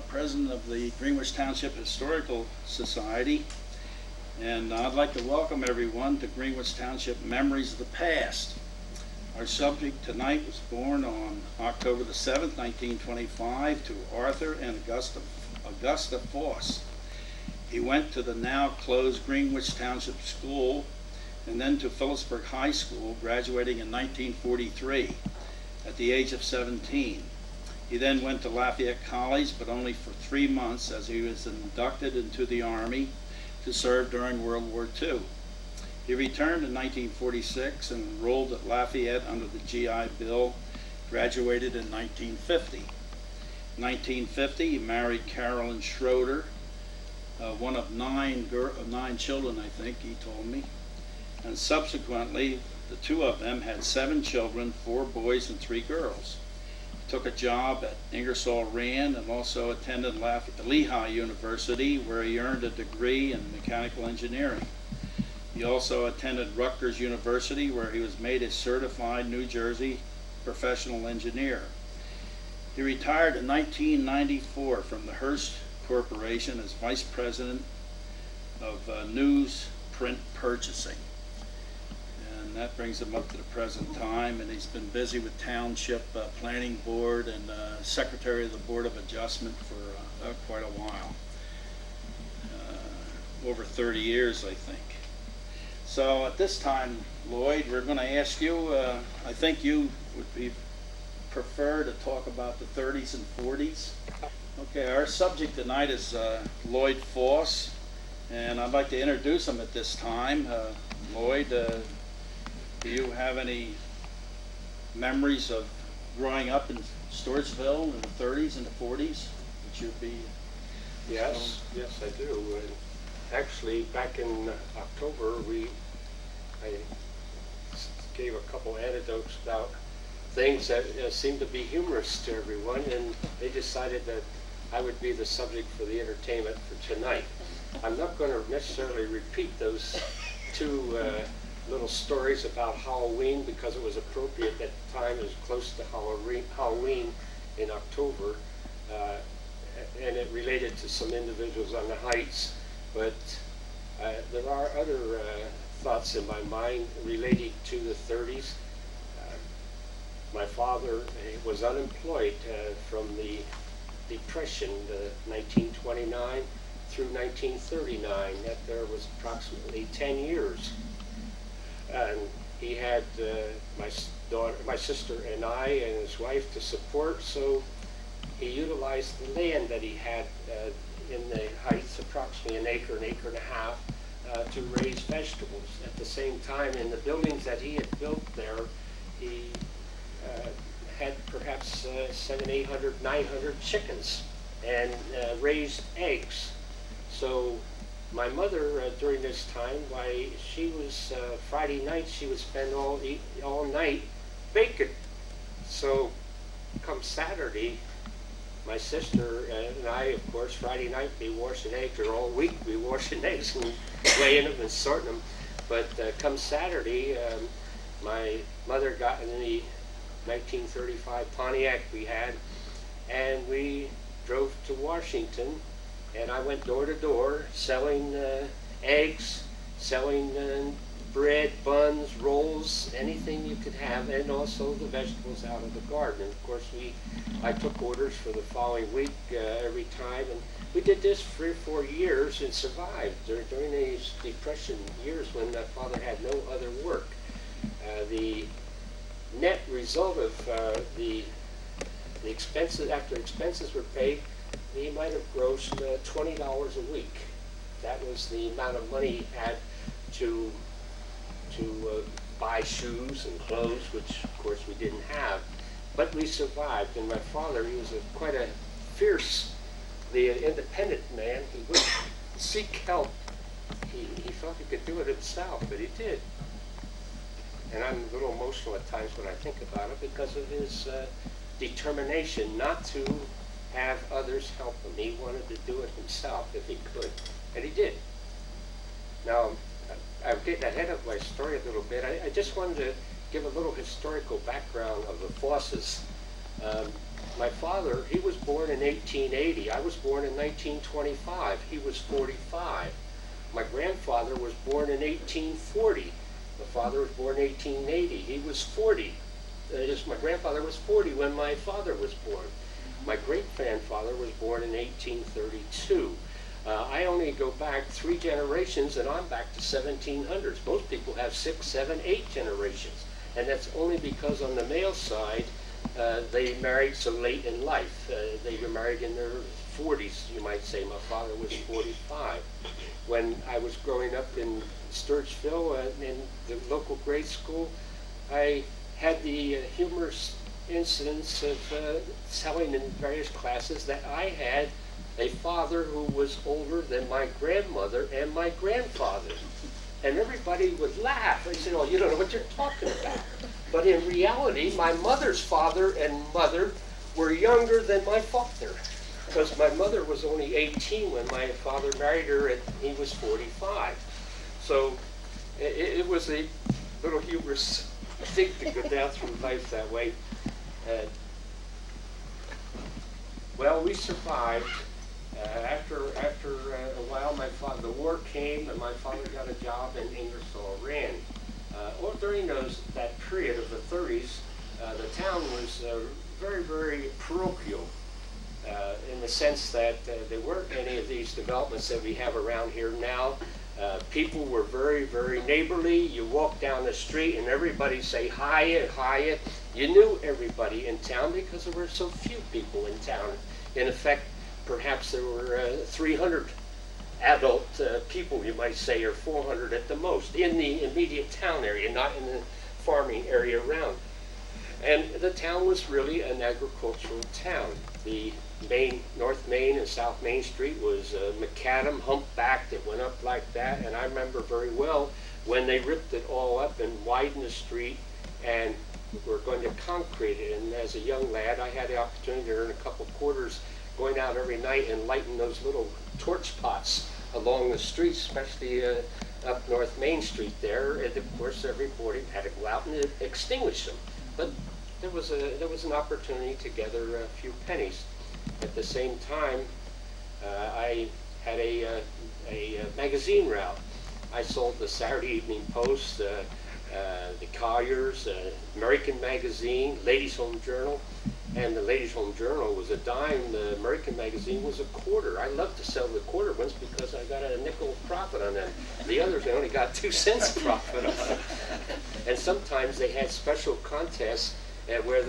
president of the Greenwich Township Historical Society, and I'd like to welcome everyone to Greenwich Township Memories of the Past. Our subject tonight was born on October the 7th, 1925, to Arthur and Augusta Foss. He went to the now closed Greenwich Township School and then to Phillipsburg High School, graduating in 1943 at the age of 17. He then went to Lafayette College, but only for 3 months, as he was inducted into the Army to serve during World War II. He returned in 1946 and enrolled at Lafayette under the GI Bill, graduated in 1950. In 1950, he married Carolyn Schroeder, one of nine children, I think, he told me. And subsequently, the two of them had 7 children, 4 boys and 3 girls. He took a job at Ingersoll Rand and also attended Lehigh University, where he earned a degree in mechanical engineering. He also attended Rutgers University, where he was made a certified New Jersey professional engineer. He retired in 1994 from the Hearst Corporation as vice president of newsprint purchasing. And that brings him up to the present time, and he's been busy with Township Planning Board and Secretary of the Board of Adjustment for quite a while. Over 30 years, I think. So at this time, Lloyd, we're going to ask you, I think you would prefer to talk about the 30s and 40s. Okay, our subject tonight is Lloyd Foss, and I'd like to introduce him at this time. Lloyd, do you have any memories of growing up in Stewartsville in the 30s and the 40s? Would you be? Yes, I do. And actually, back in October, I gave a couple anecdotes about things that seemed to be humorous to everyone, and they decided that I would be the subject for the entertainment for tonight. I'm not going to necessarily repeat those 2 little stories about Halloween because it was appropriate at the time. It was close to Halloween in October, and it related to some individuals on the Heights. But there are other thoughts in my mind relating to the 30s. My father was unemployed from the Depression, 1929 through 1939. That there was approximately 10 years. And he had my sister and I and his wife to support, so he utilized the land that he had in the Heights, approximately an acre and a half, to raise vegetables. At the same time, in the buildings that he had built there, he had perhaps 700, 800, 900 chickens and raised eggs. So my mother, during this time, she was Friday night, she would spend all night baking. So come Saturday, my sister and I, of course, Friday night be washing eggs, or all week be washing eggs and weighing them and sorting them. But come Saturday, my mother got in the 1935 Pontiac we had, and we drove to Washington, and I went door to door selling eggs, selling bread, buns, rolls, anything you could have, and also the vegetables out of the garden. And of course, I took orders for the following week every time, and we did this for 3 or 4 years and survived during these Depression years when my father had no other work. The net result of the expenses, after expenses were paid, he might have grossed $20 a week. That was the amount of money he had to buy shoes and clothes, which of course we didn't have. But we survived, and my father, he was quite a fierce, independent man. He wouldn't seek help. He felt he could do it himself, but he did. And I'm a little emotional at times when I think about it because of his determination not to have others help him. He wanted to do it himself if he could, and he did. Now, I'm getting ahead of my story a little bit. I just wanted to give a little historical background of the Fosses. my father, he was born in 1880. I was born in 1925. He was 45. My grandfather was born in 1840. My father was born in 1880. He was 40. My grandfather was 40 when my father was born. My great-grandfather was born in 1832. I only go back 3 generations, and I'm back to 1700s. Most people have 6, 7, 8 generations, and that's only because on the male side, they married so late in life. They were married in their 40s, you might say. My father was 45. When I was growing up in Stewartsville, in the local grade school, I had the humorous incidents of telling in various classes that I had a father who was older than my grandmother and my grandfather. And everybody would laugh. They said, "Oh, you don't know what you're talking about." But in reality, my mother's father and mother were younger than my father, because my mother was only 18 when my father married her and he was 45. So it was a little humorous thing to go down through life that way. Well, we survived. After a while, the war came, and my father got a job in Ingersoll Rand. During that period of the 30s, the town was very, very parochial, in the sense that there weren't any of these developments that we have around here now. People were very, very neighborly. You walk down the street and everybody say hiya, hiya. You knew everybody in town because there were so few people in town. In effect, perhaps there were 300 adult people, you might say, or 400 at the most, in the immediate town area, not in the farming area around. And the town was really an agricultural town. The North Main and South Main Street was macadam, humpbacked. It went up like that. And I remember very well when they ripped it all up and widened the street and were going to concrete it. And as a young lad, I had the opportunity to earn a couple quarters going out every night and lighting those little torch pots along the street, especially up North Main Street there. And of course, every morning had to go out and extinguish them. But there was an opportunity to gather a few pennies. At the same time, I had a magazine route. I sold the Saturday Evening Post, the Collier's, American Magazine, Ladies' Home Journal. And the Ladies' Home Journal was a dime. The American Magazine was a quarter. I loved to sell the quarter ones because I got a nickel profit on them. The others, I only got 2 cents profit on them. And sometimes they had special contests where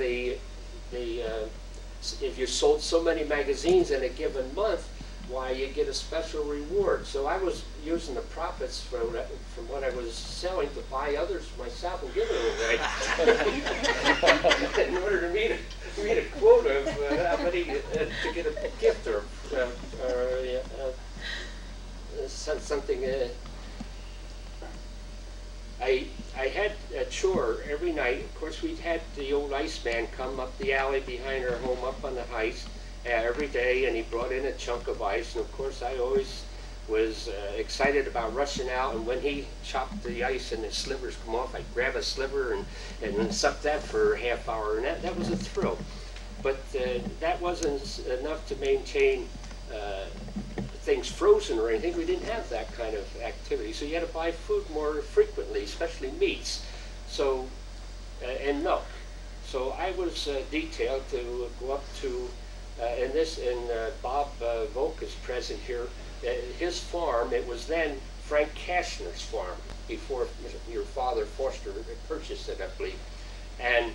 if you sold so many magazines in a given month, why, you get a special reward. So I was using the profits from what I was selling to buy others myself and give it away. In order to meet a quota of how many to get a gift or something. I had a chore every night. Of course, we'd had the old Iceman come up the alley behind our home up on the heights every day, and he brought in a chunk of ice. And of course, I always was excited about rushing out. And when he chopped the ice and the slivers come off, I'd grab a sliver and suck that for a half hour. And that was a thrill. But that wasn't enough to maintain things frozen or anything. We didn't have that kind of activity. So you had to buy food more frequently, especially meats, and milk. So I was detailed to go up to, Bob Volk is present here, his farm. It was then Frank Kashner's farm before your father Foster purchased it, I believe. And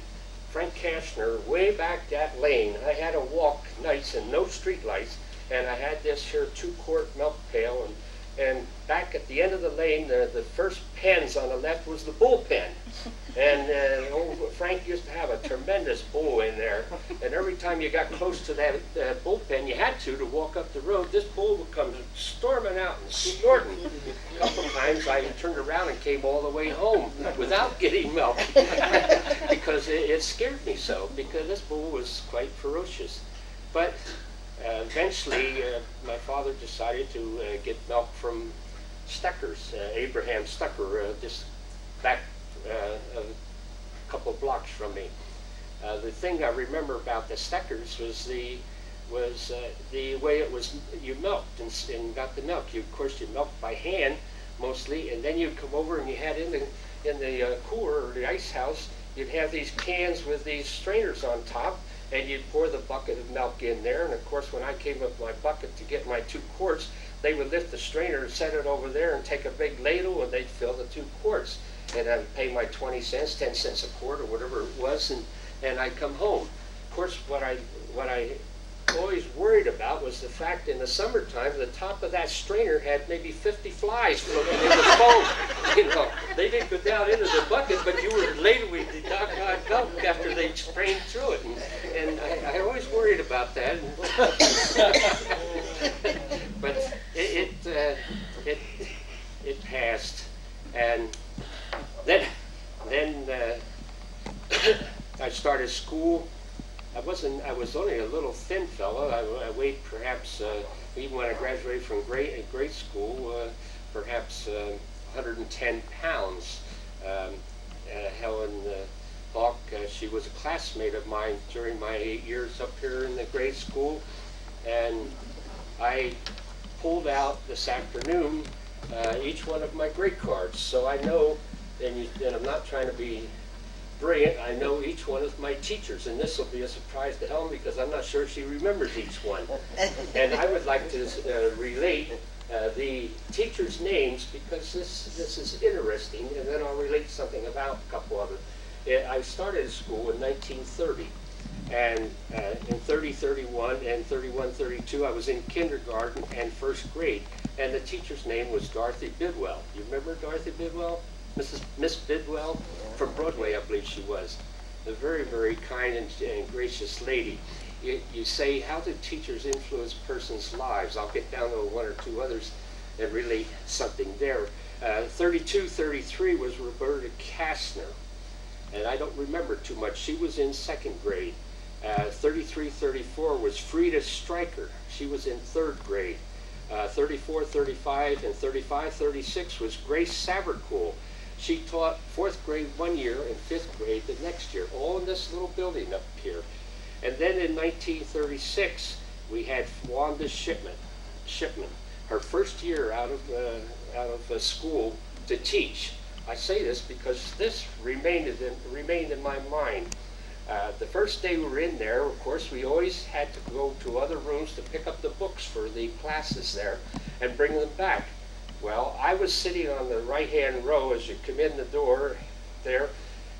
Frank Kashner, way back that lane, I had to walk nights and no street lights, and I had this here 2-quart milk pail, and back at the end of the lane, the first pens on the left was the bull pen. And old Frank used to have a tremendous bull in there. And every time you got close to that bullpen, you had to walk up the road, this bull would come storming out and snorting. A couple times I turned around and came all the way home without getting milk because it scared me so, because this bull was quite ferocious. But eventually, my father decided to get milk from Stucker's, Abraham Stucker, just back a couple of blocks from me. The thing I remember about the Steckers was the way it was. You milked and got the milk. Of course, you milked by hand mostly, and then you'd come over and you had in the cooler or the ice house, you'd have these cans with these strainers on top, and you'd pour the bucket of milk in there. And of course, when I came up with my bucket to get my 2 quarts, they would lift the strainer and set it over there and take a big ladle, and they'd fill the 2 quarts. And I'd pay my 20 cents, 10 cents a quart, or whatever it was, and I'd come home. Of course, what I always worried about was the fact in the summertime, the top of that strainer had maybe 50 flies floating in the foam. You know, they didn't go down into the bucket, but you were ladling the doggone milk after they strained through it. And I always worried about that. But it passed. And then I started school. I was only a little thin fellow. I weighed perhaps, even when I graduated from grade school, perhaps 110 pounds. Helen Hawk, she was a classmate of mine during my 8 years up here in the grade school. And I pulled out this afternoon each one of my grade cards. So I know, and I'm not trying to be brilliant, I know each one of my teachers, and this will be a surprise to Helen because I'm not sure she remembers each one. And I would like to relate the teachers' names because this is interesting, and then I'll relate something about a couple of them. I started school in 1930, and in 30-31 and 31-32 I was in kindergarten and first grade, and the teacher's name was Dorothy Bidwell. You remember Dorothy Bidwell? Miss Bidwell from Broadway, I believe she was. A very, very kind and gracious lady. You say, how do teachers influence persons' lives? I'll get down to 1 or 2 others and relate something there. 32-33 was Roberta Kastner, and I don't remember too much. She was in 2nd grade. 33-34 was Frida Stryker. She was in 3rd grade. 34-35 and 35-36 was Grace Savercool. She taught 4th grade 1 year and 5th grade the next year, all in this little building up here. And then in 1936, we had Wanda Shipman. Her first year out of school to teach. I say this because this remained in my mind. The first day we were in there, of course, we always had to go to other rooms to pick up the books for the classes there and bring them back. Well, I was sitting on the right-hand row as you come in the door there,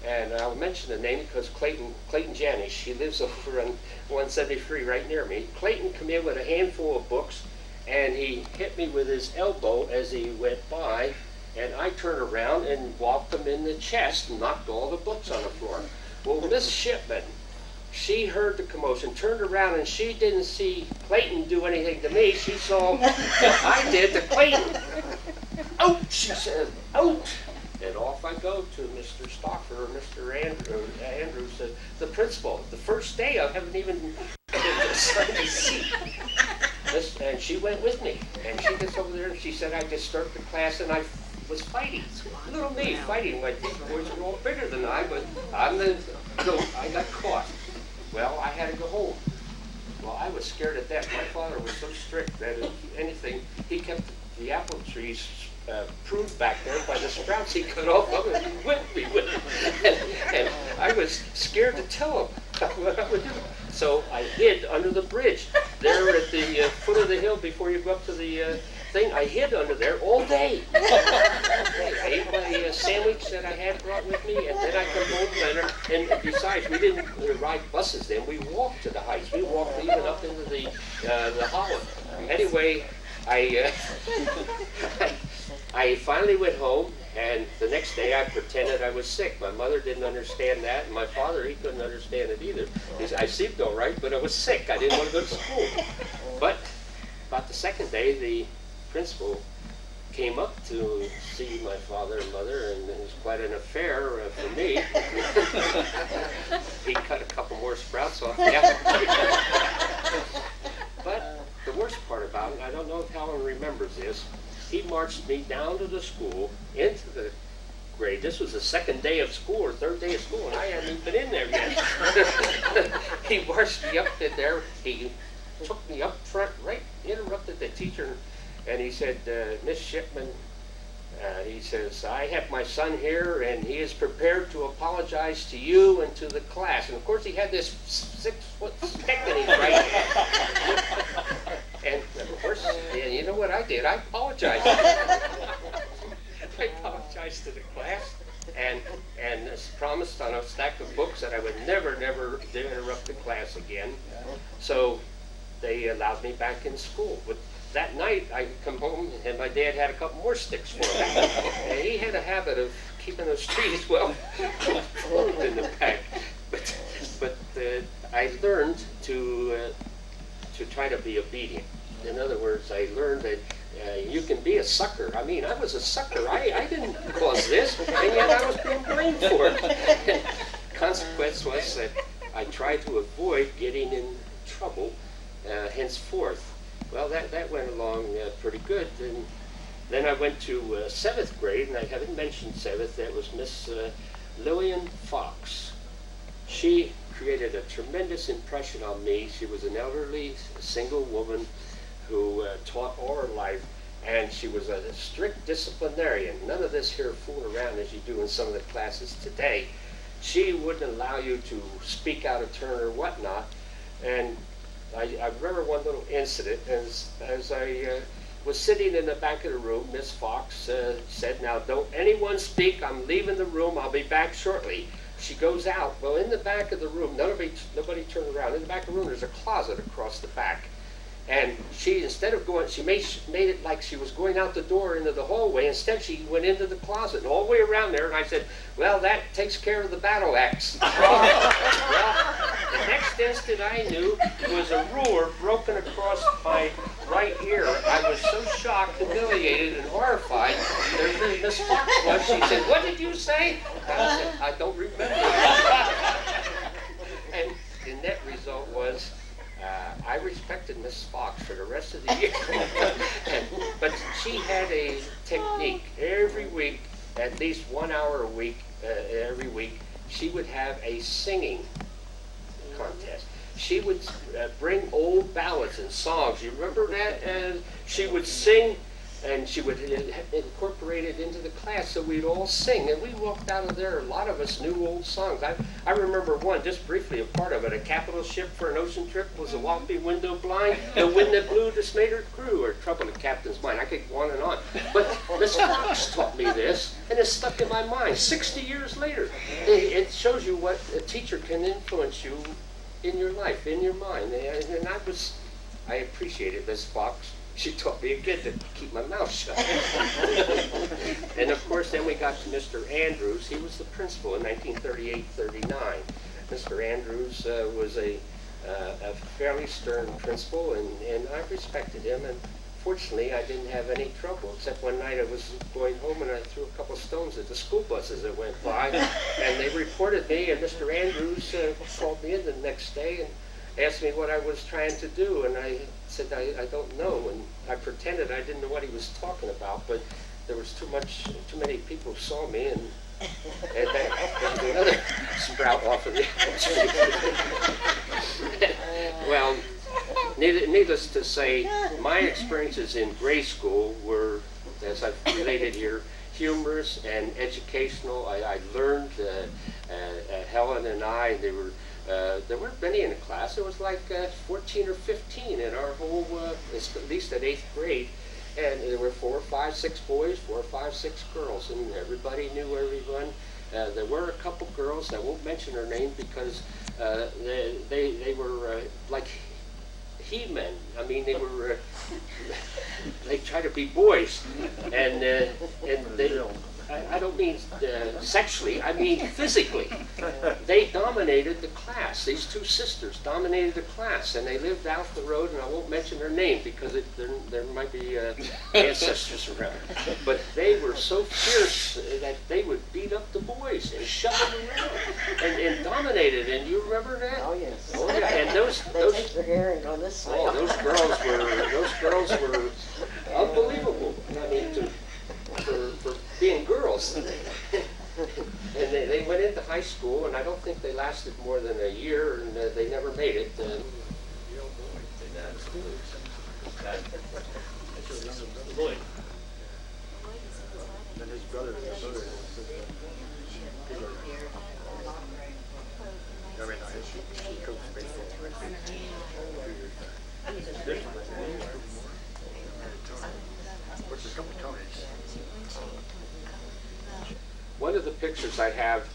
and I'll mention the name because Clayton Janish, he lives over on 173 right near me. Clayton came in with a handful of books, and he hit me with his elbow as he went by, and I turned around and walked him in the chest and knocked all the books on the floor. Well, Miss Shipman, she heard the commotion, turned around, and she didn't see Clayton do anything to me. She saw what I did to Clayton. Out, she said, out. And off I go to Mr. Stocker or Mr. Andrews, the principal. The first day I haven't even started to see. And she went with me. And she gets over there and she said I disturbed the class and I was fighting. Little me fighting. Like these boys are all bigger than I, but I got caught. Well, I had to go home. Well, I was scared at that. My father was so strict that if anything, he kept the apple trees pruned back there by the sprouts he cut off of it and whipped me with it. And I was scared to tell him what I would do. So I hid under the bridge there at the foot of the hill before you go up to the thing. I hid under there all day. I ate my sandwich that I had brought with me, and then I come home and besides, we didn't ride buses then. We walked to the heights. We walked even up into the hollow. Anyway, I finally went home, and the next day I pretended I was sick. My mother didn't understand that, and my father, he couldn't understand it either. I seemed all right, but I was sick. I didn't want to go to school. But about the second day, the principal came up to see my father and mother, and it was quite an affair for me. He cut a couple more sprouts off the apple tree. But the worst part about it, I don't know if Helen remembers this, he marched me down to the school, into the grade. This was the second day of school or third day of school, and I hadn't even been in there yet. He marched me up in there. He took me up front, right, interrupted the teacher, and he said, Miss Shipman, he says, I have my son here, and he is prepared to apologize to you and to the class. And of course, he had this 6-foot stick in his right hand. And of course, you know what I did? I apologized. I apologized to the class, and promised on a stack of books that I would never interrupt the class again. So they allowed me back in school. But that night, I come home, and my dad had a couple more sticks for me. And he had a habit of keeping those trees well formed in the back. But I learned to try to be obedient. In other words, I learned that you can be a sucker. I mean, I was a sucker. I didn't cause this, and yet I was being blamed for it. Consequence was that I tried to avoid getting in trouble henceforth. Well, that went along pretty good. And then I went to 7th grade, and I haven't mentioned 7th. That was Miss Lloyd Foss. She created a tremendous impression on me. She was an elderly single woman who taught all her life, and she was a strict disciplinarian. None of this here fool around as you do in some of the classes today. She wouldn't allow you to speak out of turn or whatnot. And I remember one little incident. As I was sitting in the back of the room, Miss Fox said, now don't anyone speak, I'm leaving the room, I'll be back shortly. She goes out. Well, in the back of the room, nobody turned around. In the back of the room, there's a closet across the back. And she, instead of going, she made it like she was going out the door into the hallway. Instead, she went into the closet and all the way around there. And I said, well, that takes care of the battle axe. Well, the next instant I knew was a ruler broken across my right ear. I was so shocked, humiliated, and horrified. There Miss Fox was. She said, what did you say? I said, I don't remember. And the net result was, I respected Miss Fox for the rest of the year. But she had a technique. Every week, at least 1 hour a week, every week, she would have a singing contest. She would bring old ballads and songs. You remember that? And she would sing, and she would incorporate it into the class, so we'd all sing. And we walked out of there, a lot of us knew old songs. I remember one, just briefly, a part of it. A capital ship for an ocean trip was a wampy window blind. The wind that blew dismayed her crew, or trouble the captain's mind. I could go on and on. But Miss Fox taught me this, and it stuck in my mind 60 years later. It shows you what a teacher can influence you in your life, in your mind. And I appreciated Miss Fox. She taught me again to keep my mouth shut. And of course, then we got to Mr. Andrews. He was the principal in 1938-39. Mr. Andrews was a fairly stern principal, and I respected him. And fortunately, I didn't have any trouble, except one night I was going home and I threw a couple stones at the school buses that went by. And they reported me, and Mr. Andrews called me in the next day and asked me what I was trying to do, and I said I don't know, and I pretended I didn't know what he was talking about, but there was too many people saw me, and that was another sprout off of the Well, needless to say, my experiences in grade school were, as I've related here, humorous and educational. I learned, Helen and I, there weren't many in the class. There was like 14 or 15 in our whole, at least at 8th grade. And there were 4 or 5, 6 boys, 4 or 5, 6 girls, and everybody knew everyone. There were a couple girls, I won't mention her name because they were like he-men. I mean, they were, they tried to be boys. And they, I don't mean sexually, I mean physically. They dominated the class. These 2 sisters dominated the class, and they lived out the road, and I won't mention their name because there might be ancestors around. But they were so fierce that they would beat up the boys and shove them around and dominated. And you remember that? Oh yes. Oh yeah. And those take their hair and go this way. oh, those girls were unbelievable. I mean, for being girls. And they went into high school, and I don't think they lasted more than a year, and they never made it. Lloyd. And his brother and his brother. I mean, he coached baseball for like 2 years back. What's a couple Tonys? One of the pictures I have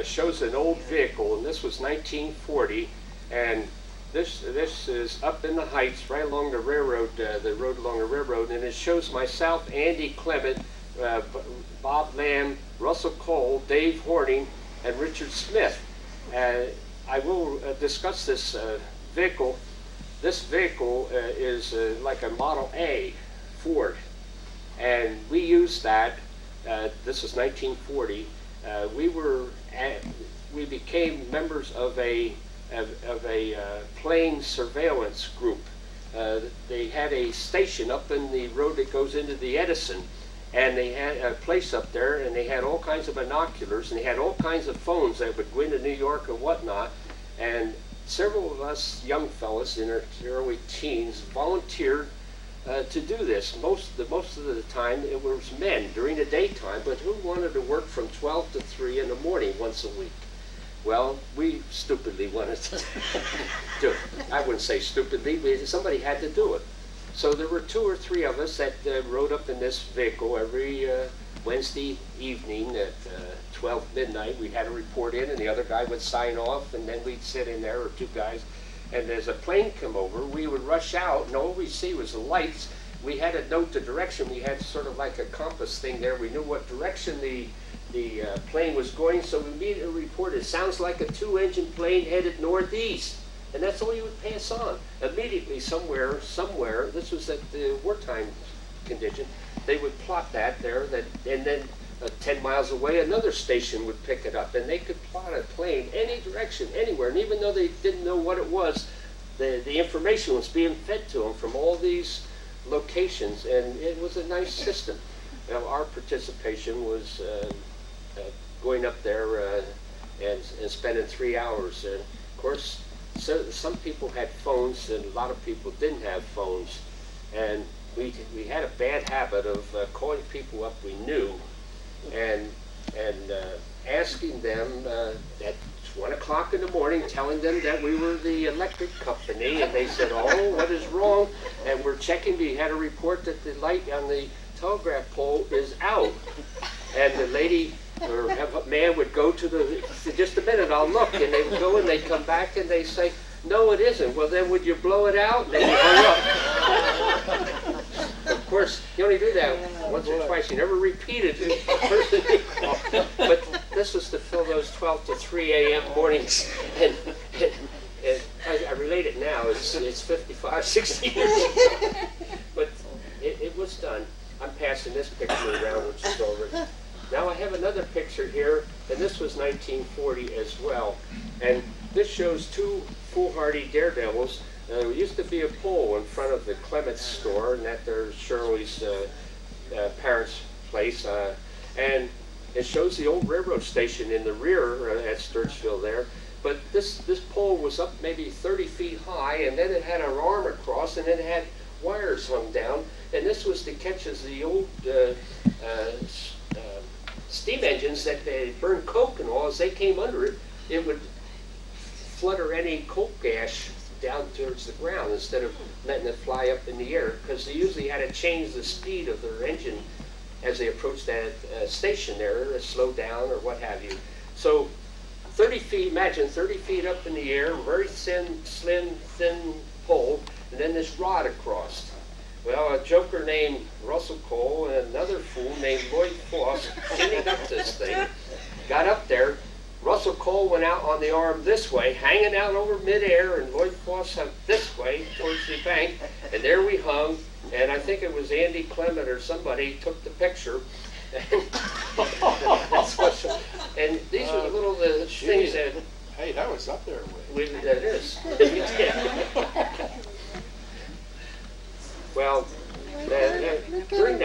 shows an old vehicle, and this was 1940, and this is up in the heights, right along the railroad, the road along the railroad, and it shows myself, Andy Clement, Bob Lamb, Russell Cole, Dave Horning, and Richard Smith. I will discuss this vehicle. This vehicle is like a Model A Ford, and we used that. This was 1940. We became members of a plane surveillance group. They had a station up in the road that goes into the Edison, and they had a place up there, and they had all kinds of binoculars, and they had all kinds of phones that would go into New York and whatnot. And several of us young fellas in our early teens volunteered to do this. Most of the time it was men during the daytime, but who wanted to work from 12 to 3 in the morning once a week? Well, we stupidly wanted to do it. I wouldn't say stupidly, but somebody had to do it. So there were 2 or 3 of us that rode up in this vehicle every Wednesday evening at 12 midnight. We had a report in, and the other guy would sign off, and then we'd sit in there, or 2 guys. And as a plane come over, we would rush out, and all we see was the lights. We had to note the direction. We had sort of like a compass thing there. We knew what direction the plane was going, so we immediately reported, it sounds like a 2-engine plane headed northeast. And that's all you would pass on. Immediately somewhere, this was at the wartime condition, they would plot that there, and then 10 miles away another station would pick it up, and they could plot a plane any direction, anywhere. And even though they didn't know what it was, the information was being fed to them from all these locations, and it was a nice system. Now, our participation was going up there and spending 3 hours. And of course, so some people had phones, and a lot of people didn't have phones. And we had a bad habit of calling people up we knew and asking them at 1 o'clock in the morning, telling them that we were the electric company, and they said, "Oh, what is wrong?" And we're checking. We had a report that the light on the telegraph pole is out, and the lady or man would go to just a minute, I'll look, and they would go and they'd come back and they say, "No, it isn't." "Well, then would you blow it out?" And they would hung up. Of course, you only do that once or twice. You never repeat it. But this was to fill those 12 to 3 a.m. mornings. And I relate it now. It's 55, 60 years ago. But it was done. I'm passing this picture around, which is over. Now I have another picture here, and this was 1940 as well. And this shows 2 foolhardy daredevils. There used to be a pole in front of the Clements store, and that there's Shirley's parents' place. And it shows the old railroad station in the rear at Stewartsville there. But this pole was up maybe 30 feet high, and then it had an arm across, and then it had wires hung down. And this was to catch as the old steam engines that they burned coke and all. As they came under it, it would flutter any coke gas down towards the ground instead of letting it fly up in the air, because they usually had to change the speed of their engine as they approached that station there, slow down or what have you. So 30 feet, imagine 30 feet up in the air, very thin, slim, thin pole, and then this rod across. Well, a joker named Russell Cole and another fool named Lloyd Foss shinnied up this thing, got up there. Russell Cole went out on the arm this way, hanging out over midair, and Lloyd Foss went this way towards the bank, and there we hung. And I think it was Andy Clement or somebody took the picture. And these are the little things that. Hey, that was up there with. That is. Well, during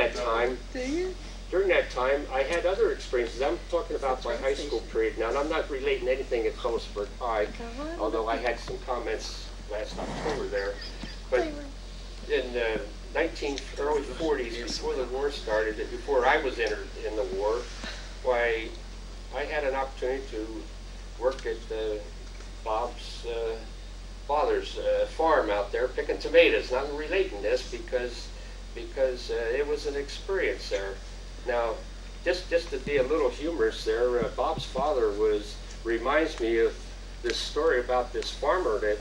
during that time, I had other experiences. I'm talking about my high school period now, and I'm not relating anything at Phillipsburg High, although I had some comments last October there. But in the early 40s, before the war started, before I was entered in the war, why I had an opportunity to work at Bob's father's farm out there picking tomatoes. And I'm relating this because it was an experience there. Now, just to be a little humorous there, Bob's father reminds me of this story about this farmer that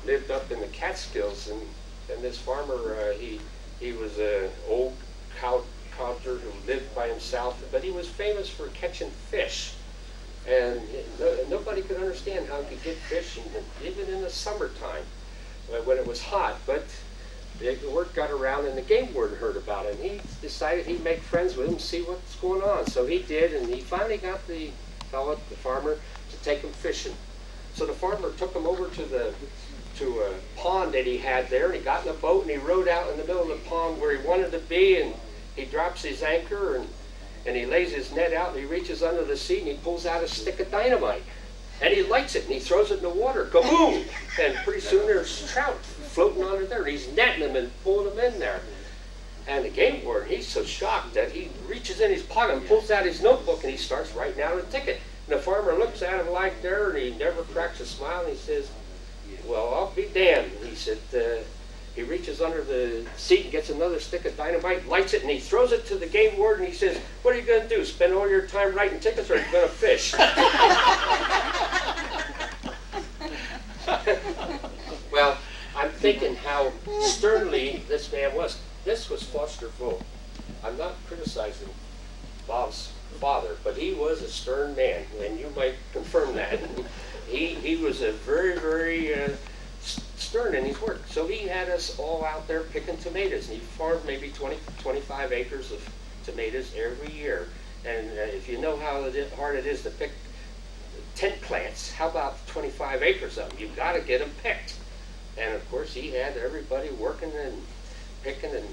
lived up in the Catskills, and this farmer, he was an old codger who lived by himself, but he was famous for catching fish. And nobody could understand how he could get fish, even in the summertime when it was hot. But the word got around, and the game warden heard about it. And he decided he'd make friends with him and see what's going on. So he did, and he finally got the farmer, to take him fishing. So the farmer took him over to a pond that he had there, and he got in a boat and he rowed out in the middle of the pond where he wanted to be, and he drops his anchor and he lays his net out, and he reaches under the seat and he pulls out a stick of dynamite. And he lights it and he throws it in the water. Kaboom! And pretty soon there's trout floating under there. And he's netting them and pulling them in there. And the game warden, he's so shocked that he reaches in his pocket and pulls out his notebook and he starts writing out a ticket. And the farmer looks at him like there, and he never cracks a smile, and he says, "Well, I'll be damned." He said, he reaches under the seat and gets another stick of dynamite, lights it, and he throws it to the game warden. He says, "What are you going to do, spend all your time writing tickets, or are you going to fish?" Well, I'm thinking how sternly this man was. This was Fosterville. I'm not criticizing Bob's father, but he was a stern man, and you might confirm that. He was a very, very stern in his work. So he had us all out there picking tomatoes, and he farmed maybe 25 acres of tomatoes every year. And if you know how hard it is to pick tent plants, how about 25 acres of them? You've got to get them picked. And of course, he had everybody working and picking, and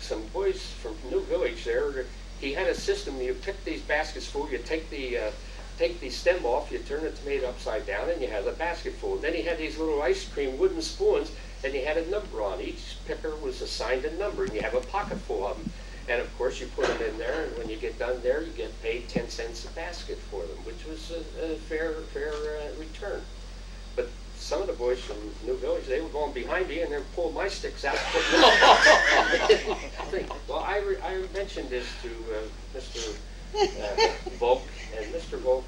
some boys from New Village there, he had a system. You pick these baskets full, you take the stem off, you turn the tomato upside down, and you have a basket full. And then he had these little ice cream wooden spoons, and he had a number on. Each picker was assigned a number, and you have a pocket full of them. And of course, you put them in there, and when you get done there, you get paid 10 cents a basket for them, which was a fair return. But some of the boys from New Village, they were going behind me and they were pulling my sticks out. Well, I mentioned this to Mr. Volk, and Mr. Volk,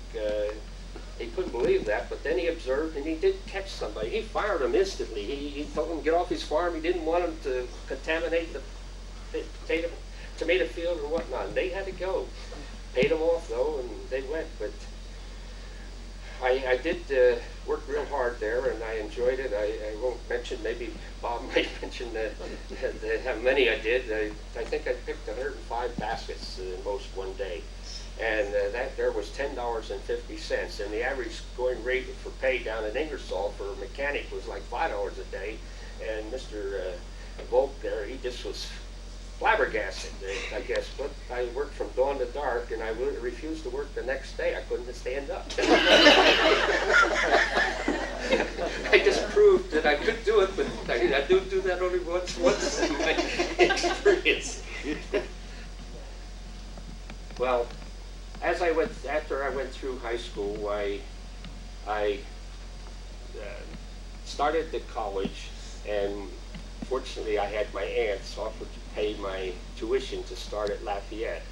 he couldn't believe that, but then he observed and he did catch somebody. He fired him instantly. He told him to get off his farm. He didn't want him to contaminate the tomato field or whatnot. And they had to go. Paid them off though, and they went. But I did work real hard there, and I enjoyed it. I won't mention, maybe Bob might mention how many I did. I think I picked 105 baskets most one day. And that there was $10.50. And the average going rate for pay down in Ingersoll for a mechanic was like $5 a day. And Mr. Volk there, he just was flabbergasted, I guess. But I worked from dawn to dark, and I refused to work the next day. I couldn't stand up. I just proved that I could do it, but I do that only once in my experience. Well, after I went through high school, I started the college, and fortunately I had my aunts offer to pay my tuition to start at Lafayette.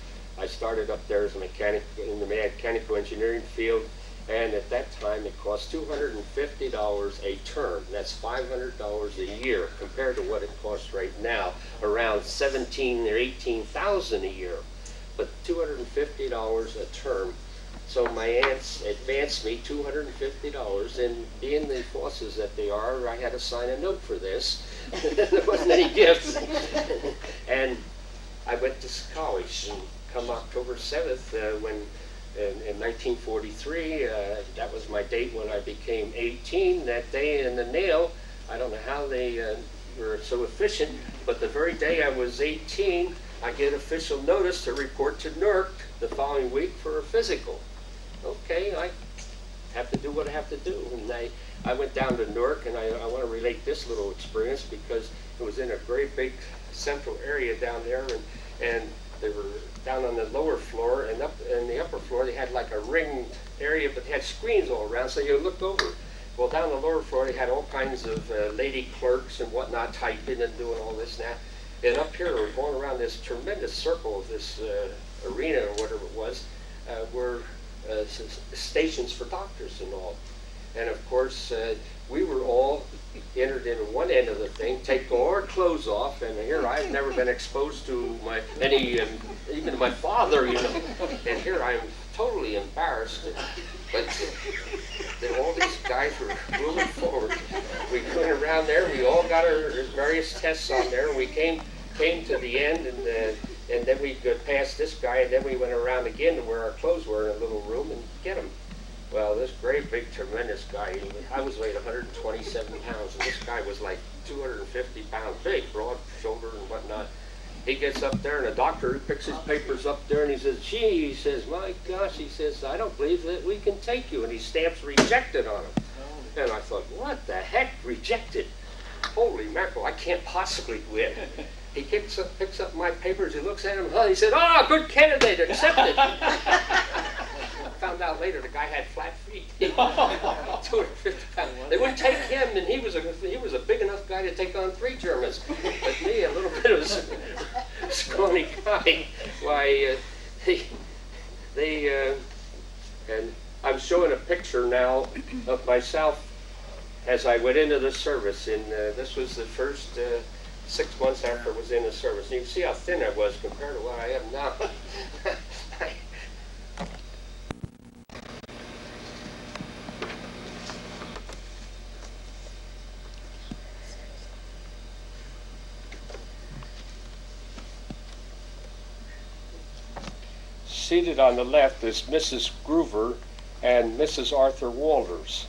I started up there as a mechanic in the mechanical engineering field, and at that time it cost $250 a term. That's $500 a year compared to what it costs right now, around $17,000 or $18,000 a year. But $250 a term. So my aunts advanced me $250, and being the Fosses that they are, I had to sign a note for this. There wasn't any gifts. And I went to college, and come October 7th, in 1943, that was my date when I became 18. That day in the nail, I don't know how they were so efficient, but the very day I was 18, I get official notice to report to NERC the following week for a physical. Okay, I have to do what I have to do. And I went down to Newark, and I want to relate this little experience because it was in a very big central area down there, and they were down on the lower floor, and up in the upper floor they had like a ringed area, but they had screens all around, so you looked over. Well, down the lower floor they had all kinds of lady clerks and whatnot typing and doing all this and that. And up here we're going around this tremendous circle of this arena or whatever it was, were stations for doctors and all. And of course, we were all entered in one end of the thing, take all our clothes off, and here I've never been exposed to even my father, you know. And here I'm totally embarrassed. But all these guys were moving forward. We went around there, we all got our various tests on there, and we came to the end, and then we got past this guy, and then we went around again to where our clothes were in a little room and get them. Well, this great, big, tremendous guy, I was weighed 127 pounds, and this guy was like 250 pounds, big, broad shoulder and whatnot. He gets up there, and a doctor picks his papers up there, and he says, gee, he says, my gosh, he says, I don't believe that we can take you. And he stamps rejected on him. And I thought, what the heck, rejected? Holy mackerel, I can't possibly win. He picks up my papers, he looks at them, he said, good candidate, accepted. Found out later the guy had flat feet. 250 pounds. They wouldn't take him, and he was a big enough guy to take on 3 Germans. But me, a little bit of a scrawny guy. Why, and I'm showing a picture now of myself as I went into the service. And this was the first 6 months after I was in the service. And you can see how thin I was compared to what I am now. Seated on the left is Mrs. Groover and Mrs. Arthur Walters.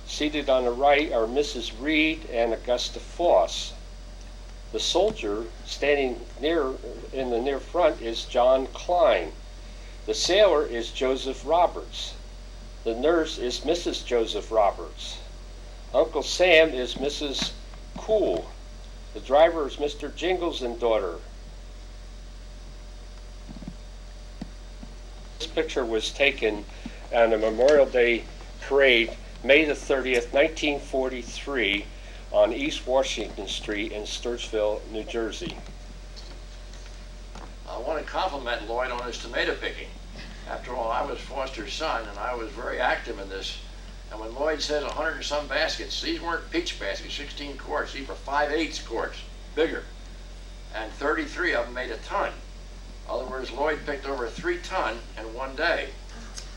Seated on the right are Mrs. Reed and Augusta Foss. The soldier standing in the near front is John Klein. The sailor is Joseph Roberts. The nurse is Mrs. Joseph Roberts. Uncle Sam is Mrs. Cool. The driver is Mr. Jingles and daughter. This picture was taken on a Memorial Day parade, May the 30th, 1943, on East Washington Street in Stewartsville, New Jersey. I want to compliment Lloyd on his tomato picking. After all, I was Foster's son, and I was very active in this. And when Lloyd says 100 and some baskets, these weren't peach baskets, 16 quarts. These were 5/8 quarts, bigger. And 33 of them made a ton. In other words, Lloyd picked over 3 ton in one day.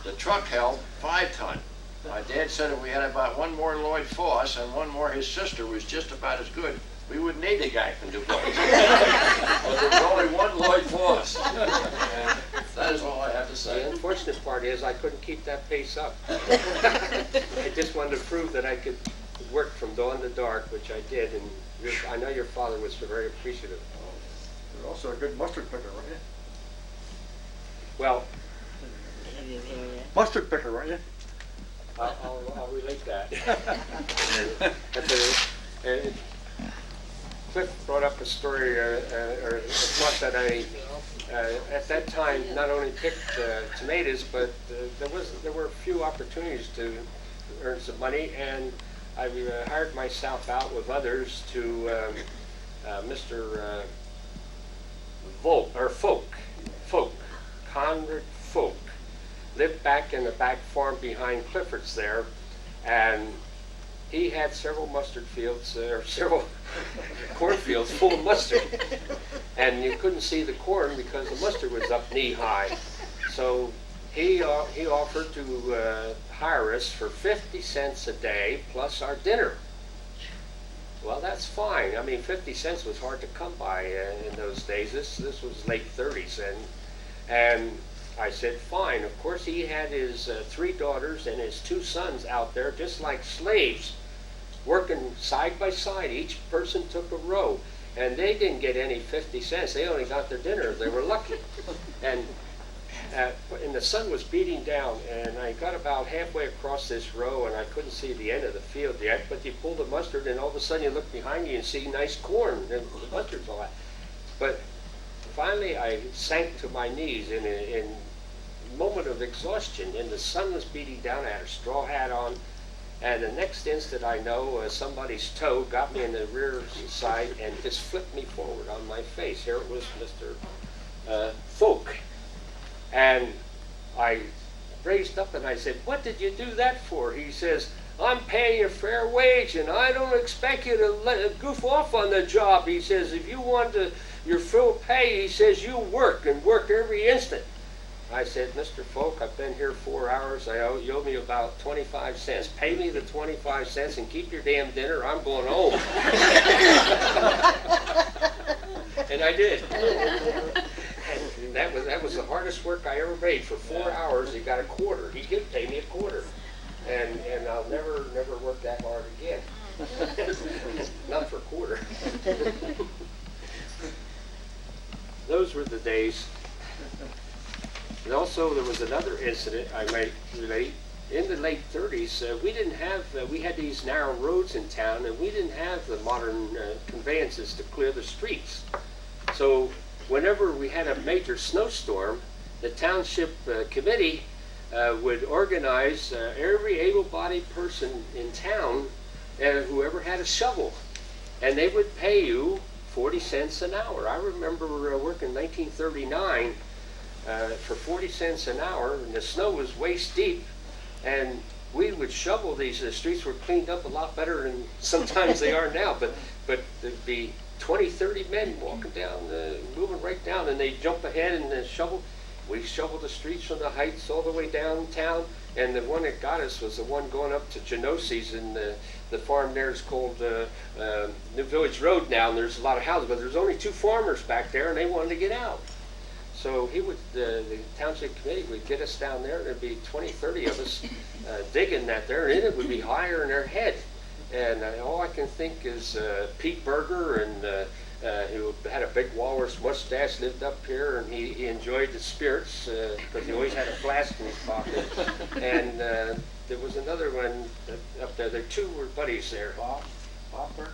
The truck held 5 ton. My dad said if we had about one more Lloyd Foss and one more his sister was just about as good, we wouldn't need a guy from DuBois. But there's only one Lloyd Foss. That is all I have to say. The unfortunate part is I couldn't keep that pace up. I just wanted to prove that I could work from dawn to dark, which I did, and I know your father was very appreciative. You're also a good mustard picker, weren't you? Well, Mustard picker, weren't you? I'll relate that. Cliff brought up a story or a thought that I, at that time, not only picked tomatoes, but there were a few opportunities to earn some money, and I hired myself out with others to Mr. Conrad Folk, lived back in the back farm behind Clifford's there, and he had several mustard fields, or several cornfields full of mustard, and you couldn't see the corn because the mustard was up knee high. So he offered to hire us for 50 cents a day plus our dinner. Well, that's fine. I mean, 50 cents was hard to come by in those days. This was late 30s, and I said, fine. Of course, he had his 3 daughters and his 2 sons out there, just like slaves, working side by side. Each person took a row. and they didn't get any 50 cents. They only got their dinner. They were lucky. And the sun was beating down, and I got about halfway across this row, and I couldn't see the end of the field yet, but you pull the mustard, and all of a sudden you look behind you and see nice corn, and the mustard's all that. But finally I sank to my knees in a moment of exhaustion, and the sun was beating down. I had a straw hat on, and the next instant I know somebody's toe got me in the rear side and just flipped me forward on my face. Here it was Mr. Folk. And I raised up and I said, "What did you do that for?" He says, "I'm paying you a fair wage, and I don't expect you to goof off on the job." He says, "If you want your full pay," he says, "you work, and work every instant." I said, "Mr. Folk, I've been here 4 hours. You owe me about 25 cents. Pay me the 25 cents and keep your damn dinner. I'm going home." And I did. And that was the hardest work I ever made. For 4 hours, he got a quarter. He did pay me a quarter. And I'll never work that hard again. Not for a quarter. Those were the days. And also, there was another incident I might relate. In the late 30s, we had these narrow roads in town, and we didn't have the modern conveyances to clear the streets. So whenever we had a major snowstorm, the township committee would organize every able-bodied person in town, whoever had a shovel, and they would pay you 40 cents an hour. I remember working in 1939 for 40 cents an hour, and the snow was waist deep, and we would shovel these. The streets were cleaned up a lot better than sometimes they are now, but there'd be 20, 30 men walking down, moving right down, and they'd jump ahead and shovel. We shoveled the streets from the Heights all the way downtown, and the one that got us was the one going up to Genosi's, and the farm there is called New Village Road now, and there's a lot of houses, but there's only 2 farmers back there, and they wanted to get out. So the township committee would get us down there, and there'd be 20, 30 of us digging that there, and it would be higher in their head. And all I can think is Pete Berger, and who had a big walrus mustache, lived up here, and he enjoyed the spirits because he always had a flask in his pocket. And there was another one up there. There 2 were buddies there. Bob Berg?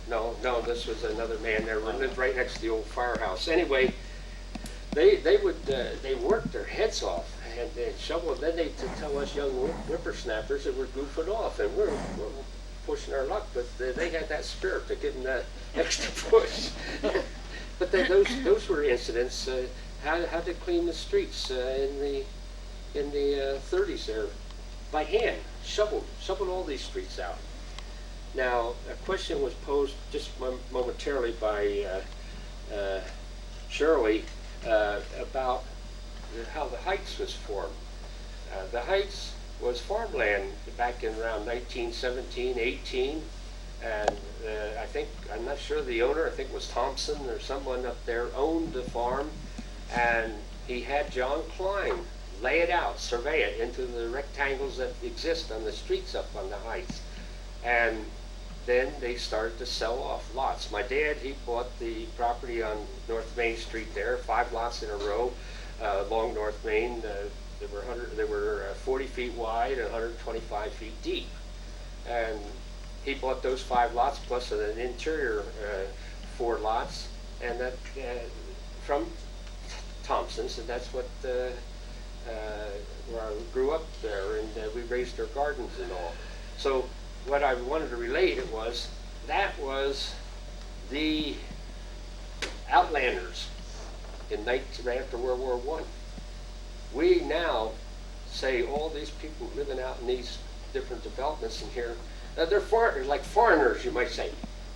No, this was another man there. We lived right next to the old firehouse. Anyway, they worked their heads off and they'd shovel. Then they'd tell us young whippersnappers that we're goofing off, and we're pushing our luck, but they had that spirit to give them that extra push. But those were incidents. How to clean the streets in the 30s there by hand, shoveled all these streets out. Now a question was posed just momentarily by Shirley about how the Heights was formed. The Heights was farmland back in around 1917, 18, and I'm not sure the owner, I think it was Thompson or someone up there, owned the farm, and he had John Klein lay it out, survey it into the rectangles that exist on the streets up on the Heights. And then they started to sell off lots. My dad, he bought the property on North Main Street there, 5 lots in a row along North Main. They were 40 feet wide and 125 feet deep. And he bought those 5 lots plus an interior 4 lots, and that from Thompson's, and that's what where I grew up there, and we raised our gardens and all. So what I wanted to relate was the Outlanders right after World War I. We now say all these people living out in these different developments in here, they're like foreigners, you might say.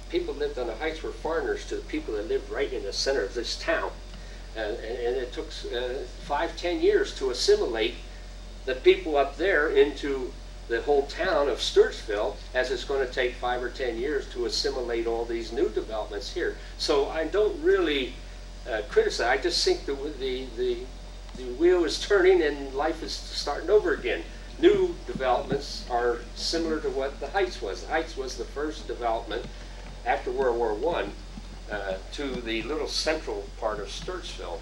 People lived on the Heights were foreigners to the people that lived right in the center of this town. And it took 5-10 years to assimilate the people up there into the whole town of Stewartsville, as it's going to take 5 or 10 years to assimilate all these new developments here. So I don't really criticize. I just think the wheel is turning and life is starting over again. New developments are similar to what the Heights was. The Heights was the first development after World War I to the little central part of Stewartsville.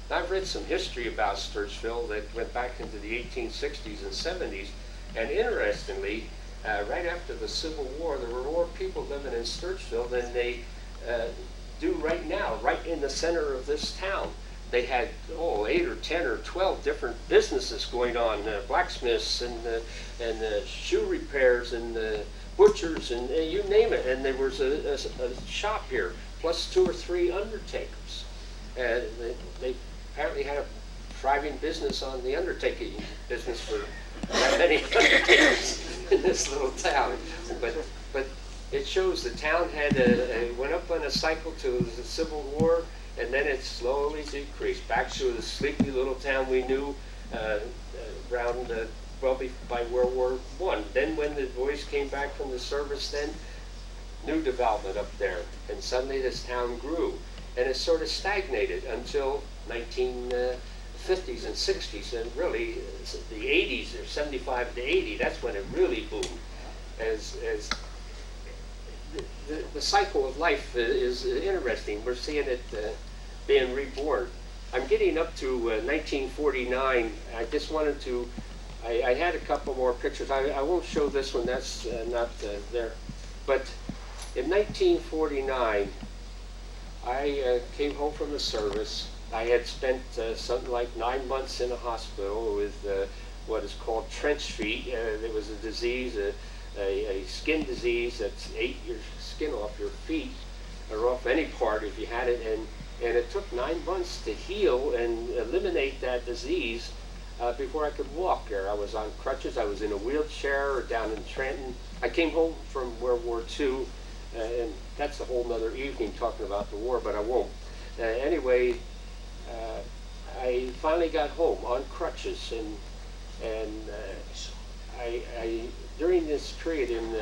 And I've read some history about Stewartsville that went back into the 1860s and 70s, and interestingly, right after the Civil War, there were more people living in Stewartsville than they do right now, right in the center of this town. They had 8 or 10 or 12 different businesses going on, blacksmiths and shoe repairs and butchers and you name it. And there was a shop here, plus 2 or 3 undertakers. They apparently had a thriving business on the undertaking business for that many undertakers in this little town. But it shows the town had went up on a cycle to the Civil War, and then it slowly decreased back to the sleepy little town we knew around by World War I. Then when the boys came back from the service, then new development up there, and suddenly this town grew, and it sort of stagnated until 1950s and 60s, and really the 80s, or 75 to 80, that's when it really boomed. As the cycle of life is interesting. We're seeing it being reborn. I'm getting up to 1949. I just wanted to, I had a couple more pictures. I won't show this one, that's not there. But in 1949, I came home from the service. I had spent something like 9 months in a hospital with what is called trench feet. There was a disease, a skin disease that's ate your skin off your feet or off any part if you had it, and it took 9 months to heal and eliminate that disease before I could walk there. I was on crutches, I was in a wheelchair down in Trenton. I came home from World War II, and that's a whole nother evening talking about the war, but I won't. Anyway, I finally got home on crutches, and I during this period in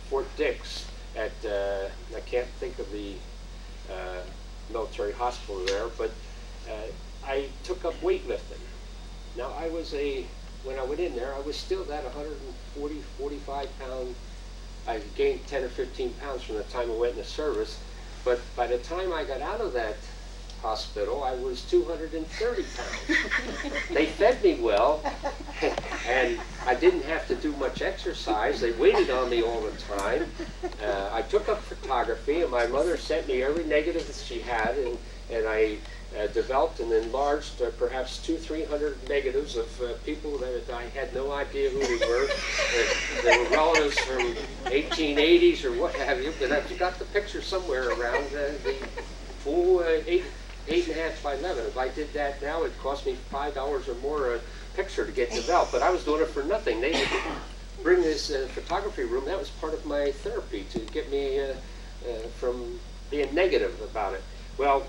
Fort Dix at, I can't think of the military hospital there, but I took up weightlifting. Now when I went in there, I was still that 140, 45 pound. I gained 10 or 15 pounds from the time I went in the service, but by the time I got out of that hospital, I was 230 pounds. They fed me well, and I didn't have to do much exercise. They waited on me all the time. I took up photography, and my mother sent me every negative that she had, and I developed and enlarged perhaps 200-300 negatives of people that I had no idea who they were. They were relatives from 1880s or what have you, but I've got the picture somewhere around the full 8.5 by 11. If I did that now, it'd cost me $5 or more a picture to get developed, but I was doing it for nothing. They would bring this photography room. That was part of my therapy to get me from being negative about it. Well,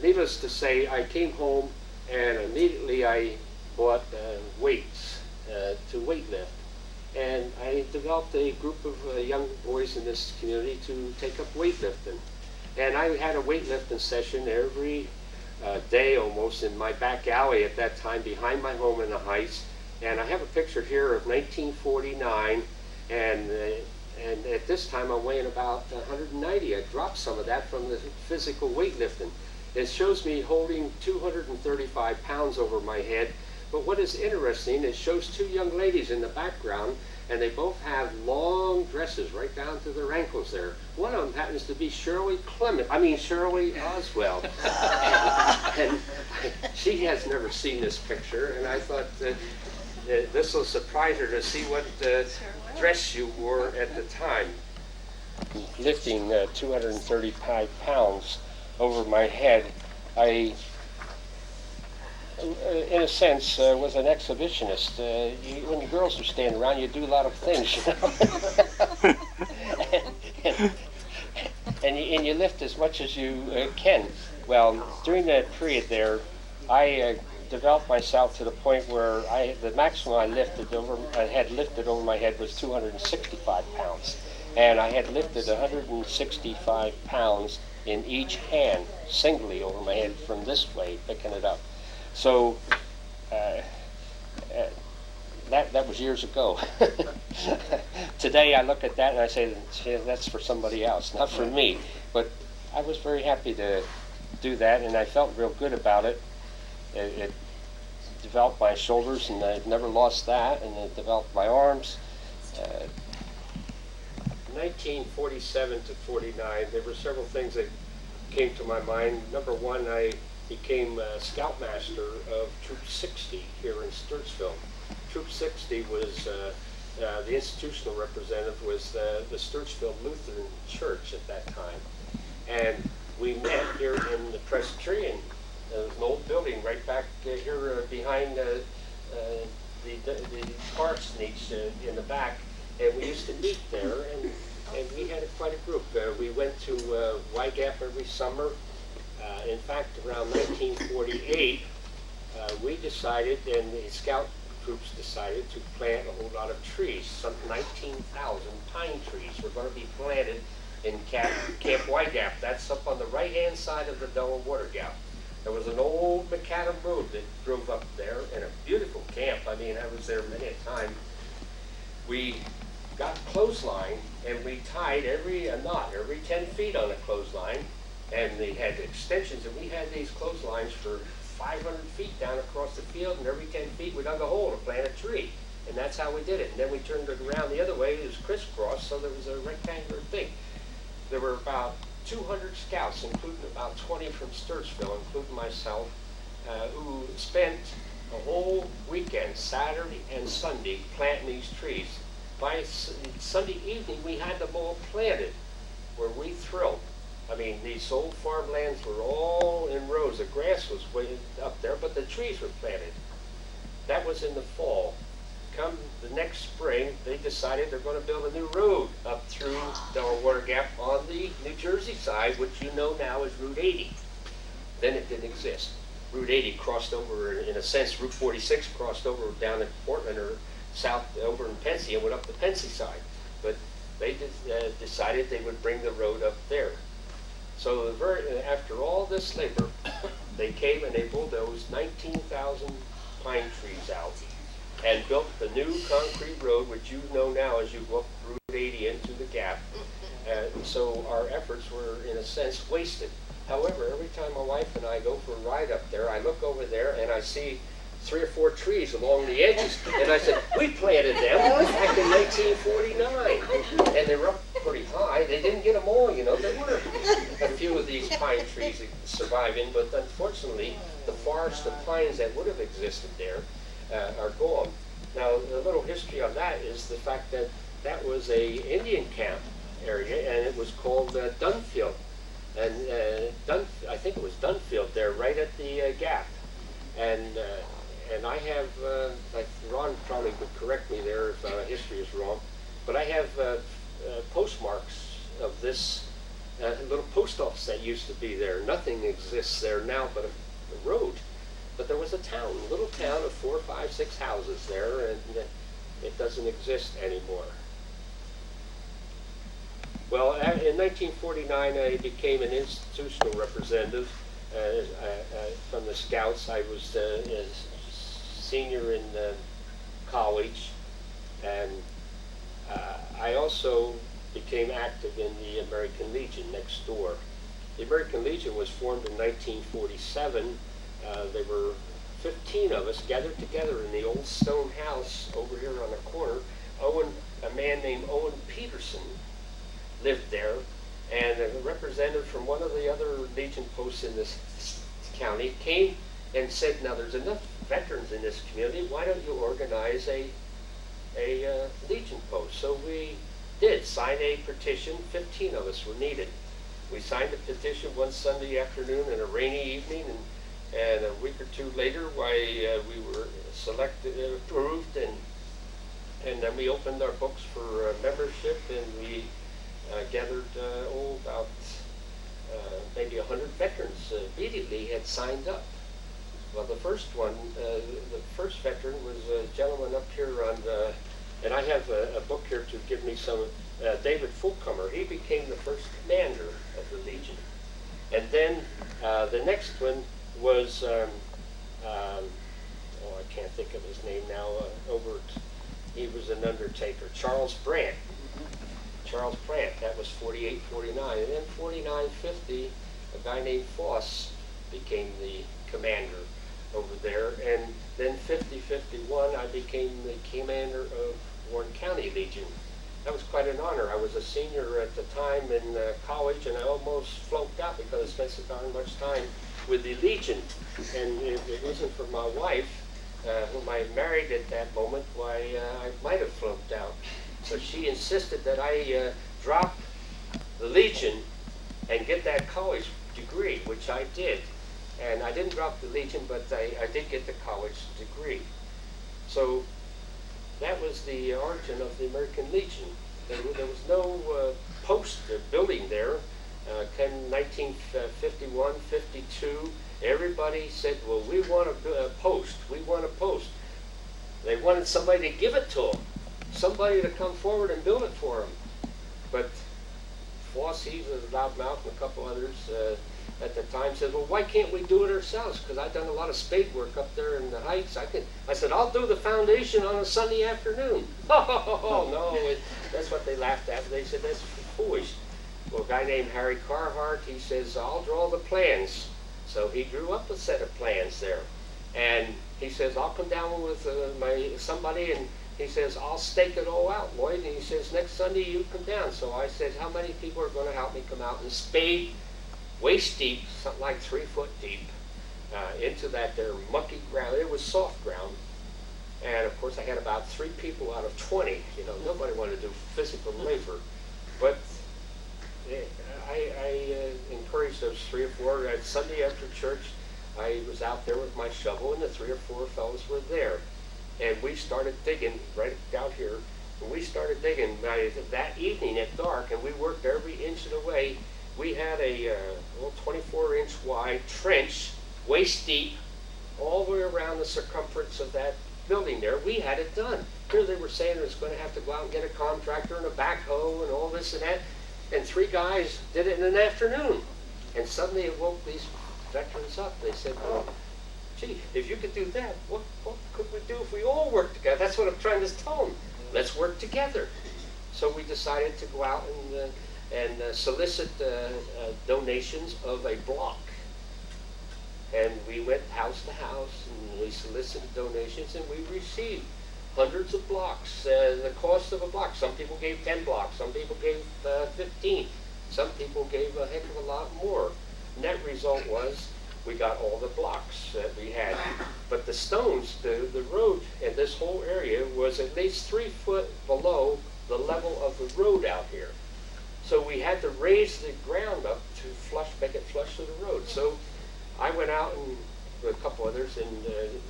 needless to say, I came home and immediately I bought weights to weightlift. And I developed a group of young boys in this community to take up weightlifting. And I had a weightlifting session every day almost in my back alley at that time behind my home in the Heights. And I have a picture here of 1949, and at this time I'm weighing about 190. I dropped some of that from the physical weightlifting. It shows me holding 235 pounds over my head. But what is interesting, it shows 2 young ladies in the background, and they both have long dresses right down to their ankles there. One of them happens to be Shirley Oswell. And she has never seen this picture, and I thought this will surprise her to see what dress you wore at the time. Lifting 235 pounds over my head, I, in a sense, was an exhibitionist. When the girls are standing around, you do a lot of things, you know? and you lift as much as you can. Well, during that period there, I developed myself to the point where the maximum I had lifted over my head was 265 pounds. And I had lifted 165 pounds in each hand, singly over my head from this way, picking it up. So that was years ago. Today I look at that and I say, that's for somebody else, not for me. But I was very happy to do that, and I felt real good about it. It developed my shoulders, and I've never lost that, and it developed my arms. 1947 to 49, there were several things that came to my mind. Number one, I became Scoutmaster of Troop 60 here in Stewartsville. Troop 60 was, the institutional representative was the Stewartsville Lutheran Church at that time. And we met here in the Presbyterian. There was an old building right back here behind the parsonage in the back. And we used to meet there, and we had quite a group. We went to Wygap every summer. In fact, around 1948, we decided, and the scout troops decided, to plant a whole lot of trees. Some 19,000 pine trees were going to be planted in Camp Wygap. That's up on the right-hand side of the Delaware Water Gap. There was an old macadam road that drove up there, and a beautiful camp. I mean, I was there many a time. We got a clothesline, and we tied a knot every 10 feet on a clothesline, and they had extensions, and we had these clotheslines for 500 feet down across the field, and every 10 feet we dug a hole to plant a tree. And that's how we did it. And then we turned it around the other way. It was crisscross, so there was a rectangular thing. There were about 200 scouts, including about 20 from Stewartsville, including myself, who spent a whole weekend, Saturday and Sunday, planting these trees. By Sunday evening, we had them all planted, where we thrilled. I mean, these old farmlands were all in rows. The grass was way up there, but the trees were planted. That was in the fall. Come the next spring, they decided they're going to build a new road up through Delaware Water Gap on the New Jersey side, which you know now is Route 80. Then it didn't exist. Route 80 crossed over, in a sense, Route 46 crossed over down in Portland or south over in Pensy and went up the Pensy side. But they decided they would bring the road up there. So after all this labor, they came and they bulldozed 19,000 pine trees out and built the new concrete road, which you know now as you go up Route 80 into the gap. So our efforts were, in a sense, wasted. However, every time my wife and I go for a ride up there, I look over there and I see 3 or 4 trees along the edges, and I said, we planted them back in 1949, and they were up pretty high. They didn't get them all, you know. There were a few of these pine trees surviving, but unfortunately, the forest of pines that would have existed there are gone. Now, the little history on that is the fact that that was a Indian camp area, and it was called Dunfield, and I think it was Dunfield there, right at the gap, and I have, like Ron probably would correct me there if history is wrong, but I have postmarks of this little post office that used to be there. Nothing exists there now but a road. But there was a town, a little town of 4, 5, 6 houses there, and it doesn't exist anymore. Well, in 1949, I became an institutional representative from the Scouts. I was a senior in college, and I also became active in the American Legion next door. The American Legion was formed in 1947. There were 15 of us gathered together in the old stone house over here on the corner. A man named Owen Peterson lived there, and a representative from one of the other Legion posts in this county came and said, now there's enough veterans in this community, why don't you organize a Legion post? So we did, signed a petition. 15 of us were needed. We signed the petition one Sunday afternoon in a rainy evening, and a week or two later, we were selected, approved, and then we opened our books for membership, and we gathered about maybe 100 veterans immediately had signed up. Well, the first veteran was a gentleman up here on, and I have a book here to give me some, David Fulcomer. He became the first commander of the Legion. And then the next one was, I can't think of his name now, he was an undertaker, Charles Brandt. Charles Pratt. That was 48, 49. And then 49, 50, a guy named Foss became the commander over there. And then 50, 51, I became the commander of Warren County Legion. That was quite an honor. I was a senior at the time in college, and I almost flunked out because I spent so darn much time with the Legion. And if it wasn't for my wife, whom I married at that moment, why, I might have flunked out. But she insisted that I drop the Legion and get that college degree, which I did. And I didn't drop the Legion, but I did get the college degree. So that was the origin of the American Legion. There was no post building there. 1951, 52, everybody said, well, we want a post. We want a post. They wanted somebody to give it to them, somebody to come forward and build it for them. But Foss, he was a loudmouth, and a couple others at the time said, well, why can't we do it ourselves? Because I've done a lot of spade work up there in the Heights. I said, I'll do the foundation on a Sunday afternoon. Oh, no, that's what they laughed at. They said, that's foolish. Well, a guy named Harry Carhart, he says, I'll draw the plans. So he drew up a set of plans there. And he says, I'll come down with somebody, and he says, I'll stake it all out, Lloyd. And he says, next Sunday you come down. So I said, how many people are going to help me come out and spade waist deep, something like 3 foot deep, into that there mucky ground? It was soft ground. And of course I had about 3 people out of 20. You know, nobody wanted to do physical labor. But I encouraged those 3 or 4. Sunday after church, I was out there with my shovel, and the 3 or 4 fellows were there. And we started digging right out here. And we started digging that evening at dark, and we worked every inch of the way. We had a little 24-inch wide trench, waist deep, all the way around the circumference of that building there. We had it done. Here they were saying it was going to have to go out and get a contractor and a backhoe and all this and that. And 3 guys did it in an afternoon. And suddenly it woke these veterans up. They said, well, gee, if you could do that, what could we do if we all worked together? That's what I'm trying to tell them. Let's work together. So we decided to go out and solicit donations of a block. And we went house to house, and we solicited donations, and we received hundreds of blocks. The cost of a block, some people gave 10 blocks, some people gave 15, some people gave a heck of a lot more. Net result was we got all the blocks that we had. But the stones, the road in this whole area was at least 3 foot below the level of the road out here. So we had to raise the ground up to make it flush to the road. So I went out and with a couple others and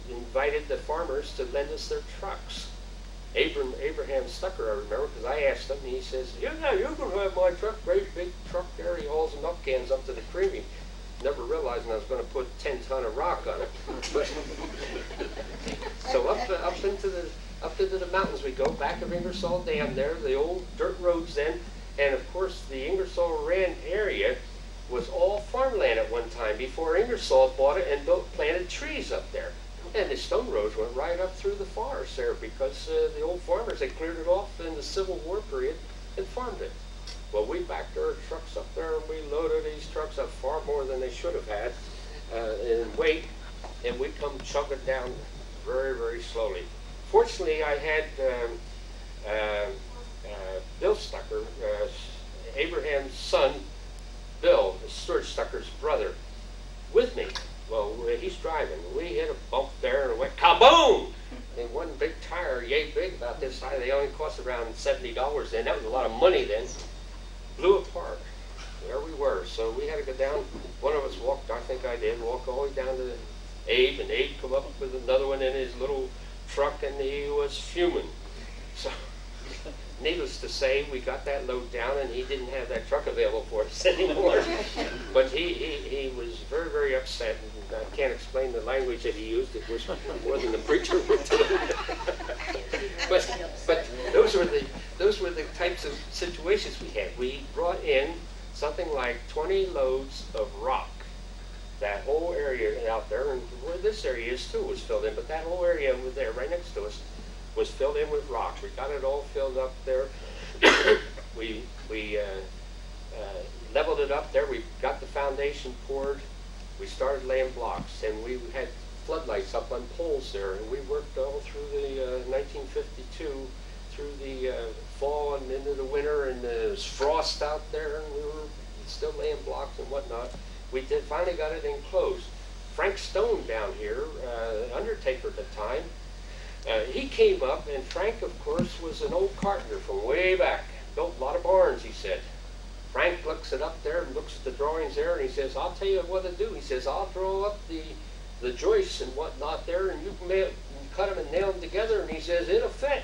invited the farmers to lend us their trucks. Abraham Stucker, I remember, because I asked him, and he says, yeah, you can have my truck, great big truck there. He hauls the milk cans up to the creaming. Never realizing I was going to put 10 ton of rock on it. But, so up into the mountains we go, back of Ingersoll Dam there, the old dirt roads then, and of course the Ingersoll Rand area was all farmland at one time before Ingersoll bought it and planted trees up there. And the stone roads went right up through the forest there because the old farmers, they cleared it off in the Civil War period and farmed it. Well, we backed our trucks up there and we loaded these trucks up far more than they should have had in weight, and we come chugging down very, very slowly. Fortunately, I had Bill Stucker, Abraham's son, Bill, Stuart Stucker's brother, with me. Well, he's driving. We hit a bump there and it went kaboom! And one big tire, yay big, about this high, they only cost around $70 then. That was a lot of money then. Blew apart. There we were. So we had to go down. One of us walked, I think I did, walk all the way down to Abe, and Abe come up with another one in his little truck, and he was fuming. So, needless to say, we got that load down, and he didn't have that truck available for us anymore. But he was very, very upset, and I can't explain the language that he used. It was more than the preacher would do. But those were the types of situations we had. We brought in something like 20 loads of rock. That whole area out there, and where this area is too, was filled in, but that whole area over there, right next to us, was filled in with rock. We got it all filled up there. We leveled it up there. We got the foundation poured. We started laying blocks, and we had floodlights up on poles there, and we worked all through the 1952, through the fall and into the winter, and there was frost out there, and we were still laying blocks and whatnot. We finally got it enclosed. Frank Stone down here, undertaker at the time, he came up, and Frank, of course, was an old carpenter from way back. Built a lot of barns, he said. Frank looks it up there and looks at the drawings there, and he says, I'll tell you what to do. He says, I'll draw up the joists and whatnot there, and you can cut them and nail them together, and he says, it'll fit.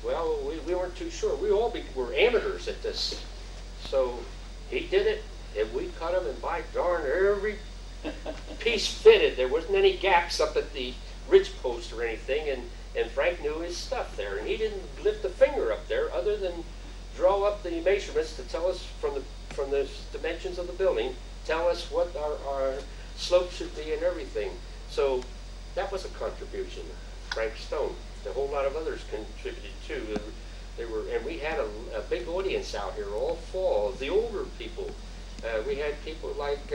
Well, we weren't too sure. We all were amateurs at this. So he did it, and we cut them, and by darn, every piece fitted. There wasn't any gaps up at the ridge post or anything, and Frank knew his stuff there, and he didn't lift a finger up there other than draw up the measurements to tell us from the dimensions of the building, tell us what our slope should be and everything. So that was a contribution, Frank Stone. A whole lot of others contributed too. And we had a big audience out here all fall. The older people, we had people like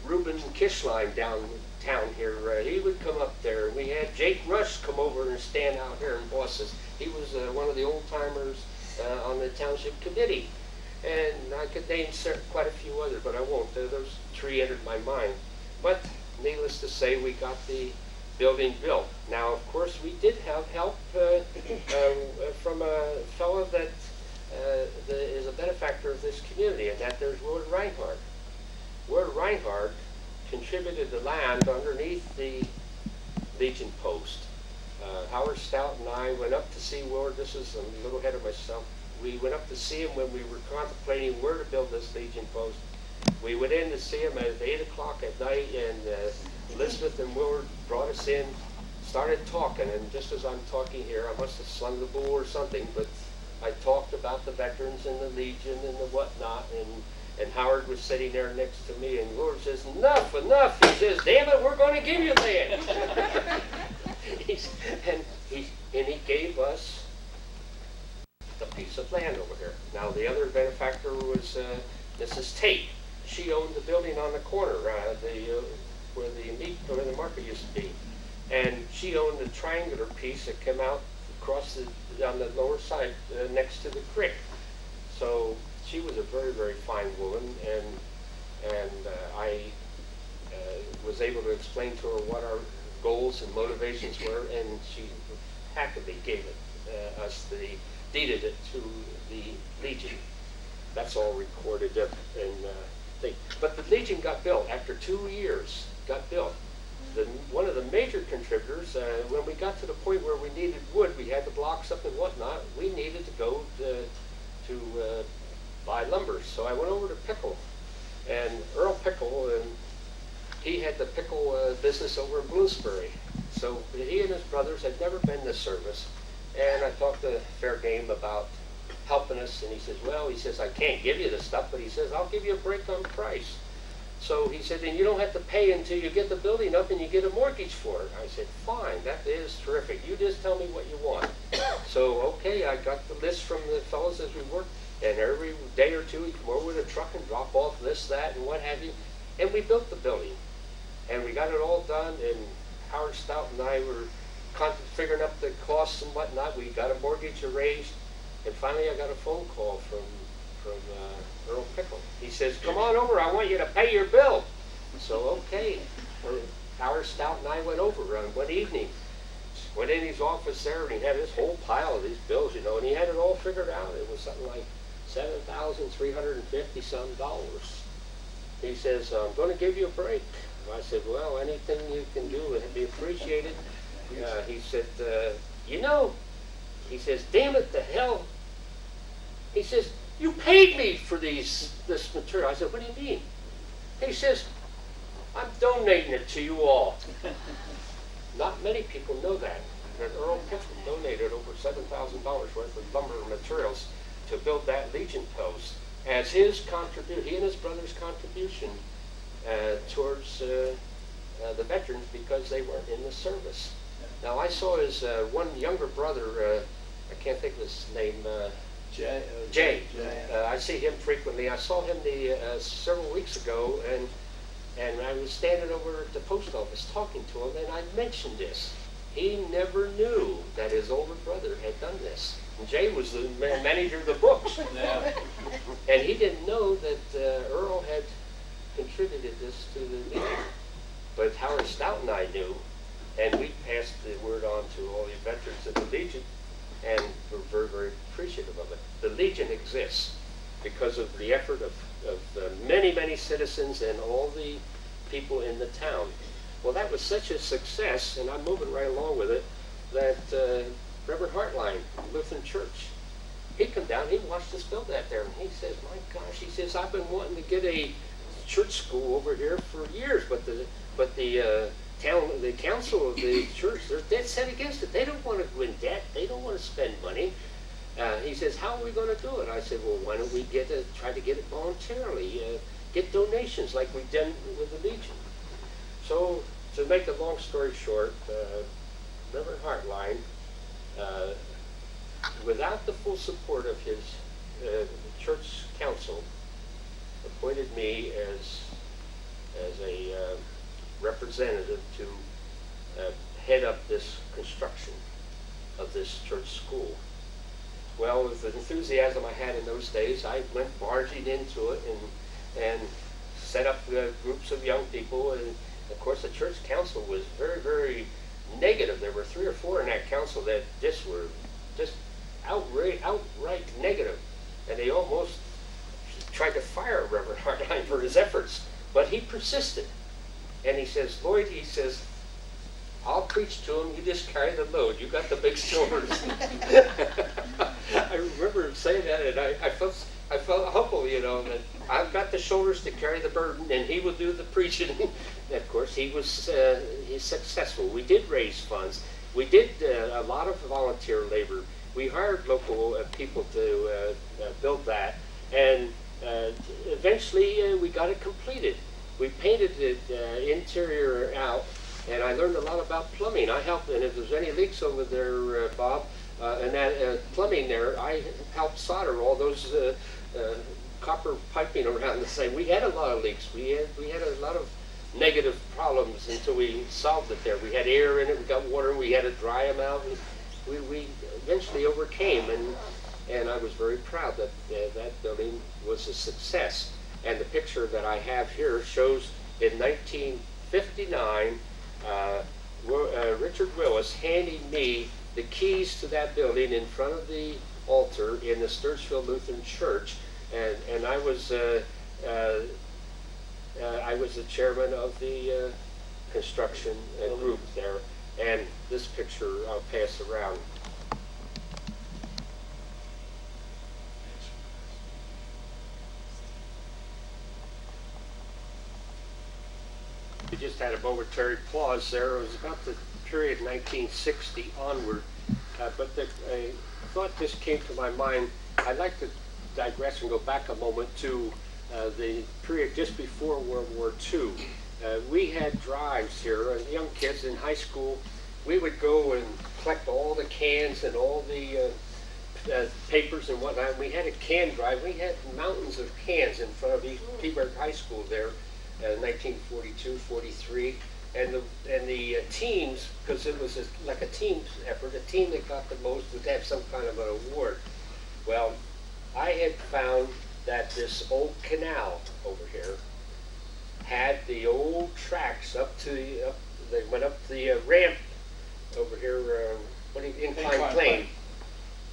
Reuben Kishline downtown here. He would come up there. And we had Jake Rush come over and stand out here and boss us. He was one of the old timers on the township committee. And I could name quite a few others, but I won't. Those three entered my mind. But needless to say, we got the building built. Now, of course, we did have help from a fellow that is a benefactor of this community, and that there's Willard Reinhardt. Willard Reinhardt contributed the land underneath the Legion post. Howard Stout and I went up to see Willard. This is a little ahead of myself. We went up to see him when we were contemplating where to build this Legion post. We went in to see him at 8 o'clock at night, and Elizabeth and Willard brought us in, started talking, and just as I'm talking here, I must have slung the bull or something, but I talked about the veterans and the Legion and the whatnot, and Howard was sitting there next to me, and Willard says, enough. He says, damn it, we're going to give you land. and he gave us the piece of land over here. Now, the other benefactor was Mrs. Tate. She owned the building on the corner, where the market used to be. And she owned the triangular piece that came out across on the lower side next to the creek. So she was a very, very fine woman, and I was able to explain to her what our goals and motivations were, and she happily gave deeded it to the Legion. That's all recorded up in thing. But the Legion got built after 2 years. Got built. One of the major contributors, when we got to the point where we needed wood, we had the blocks up and whatnot. We needed to go to buy lumber. So I went over to Pickle, and Earl Pickle, and he had the pickle business over in Bloomsbury. So he and his brothers had never been to service, and I talked to Fair Game about helping us, and he says, I can't give you the stuff, but he says, I'll give you a break on price. So he said, and you don't have to pay until you get the building up and you get a mortgage for it. I said, fine, that is terrific. You just tell me what you want. So, okay, I got the list from the fellows as we worked, and every day or two he'd come over with a truck and drop off this, that, and what have you. And we built the building. And we got it all done, and Howard Stout and I were figuring up the costs and whatnot. We got a mortgage arranged, and finally I got a phone call from Earl Pickle. He says, come on over, I want you to pay your bill. So, okay. Howard Stout and I went over one evening. Went in his office there, and he had this whole pile of these bills, and he had it all figured out. It was something like $7,350 some. He says, I'm going to give you a break. I said, well, anything you can do would be appreciated. He said, he says, damn it, the hell. He says, you paid me for this material. I said, what do you mean? He says, I'm donating it to you all. Not many people know that Earl Pickle donated over $7,000 worth of lumber and materials to build that Legion post as his contribution, he and his brother's contribution towards the veterans because they weren't in the service. Now I saw his one younger brother, I can't think of his name, Jay. I see him frequently. I saw him several weeks ago, and I was standing over at the post office talking to him, and I mentioned this. He never knew that his older brother had done this. And Jay was the manager of the books. Yeah. And he didn't know that Earl had contributed this to the Legion. But Howard Stout and I knew, and we passed the word on to all the veterans of the Legion, and we're very, very appreciative of it. The Legion exists because of the effort of many, many citizens and all the people in the town. Well, that was such a success, and I'm moving right along with it, that Reverend Hartline, Lutheran Church, he'd come down, he watched us build that there, and he says, my gosh, he says, I've been wanting to get a church school over here for years, but the council of the church, they're dead set against it. They don't want to go in debt. They don't want to spend money. He says, how are we going to do it? I said, well, why don't we try to get it voluntarily, get donations like we've done with the Legion. So, to make a long story short, Reverend Hartline, without the full support of his church council, appointed me as a representative to head up this construction of this church school. Well, with the enthusiasm I had in those days, I went barging into it and set up groups of young people. And of course, the church council was very, very negative. There were 3 or 4 in that council that just were just outright negative, and they almost tried to fire Reverend Hartline for his efforts. But he persisted, and he says, Lloyd, he says, I'll preach to him, you just carry the load. You got the big shoulders. I remember saying that, and I felt humble, you know, that I've got the shoulders to carry the burden, and he will do the preaching. And of course, he's successful. We did raise funds. We did a lot of volunteer labor. We hired local people to build that, and eventually we got it completed. We painted the interior out, and I learned a lot about plumbing. I helped, and if there's any leaks over there, Bob, and that plumbing there, I helped solder all those copper piping around the same. We had a lot of leaks. We had a lot of negative problems until we solved it there. We had air in it, we got water, we had to dry them out. And we eventually overcame, and I was very proud that that building was a success. And the picture that I have here shows in 1959, Richard Willis handing me the keys to that building in front of the altar in the Stewartsville Lutheran Church, and I was the chairman of the construction group there. And this picture I'll pass around. We just had a momentary pause there. It was about the period 1960 onward, but a thought just came to my mind. I'd like to digress and go back a moment to the period just before World War II. We had drives here, young kids in high school. We would go and collect all the cans and all the papers and whatnot. We had a can drive. We had mountains of cans in front of Peaburg High School there. 1942, 43, and the teams, because it was like a team effort, a team that got the most would have some kind of an award. Well, I had found that this old canal over here had the old tracks they went up the ramp over here, inclined plane,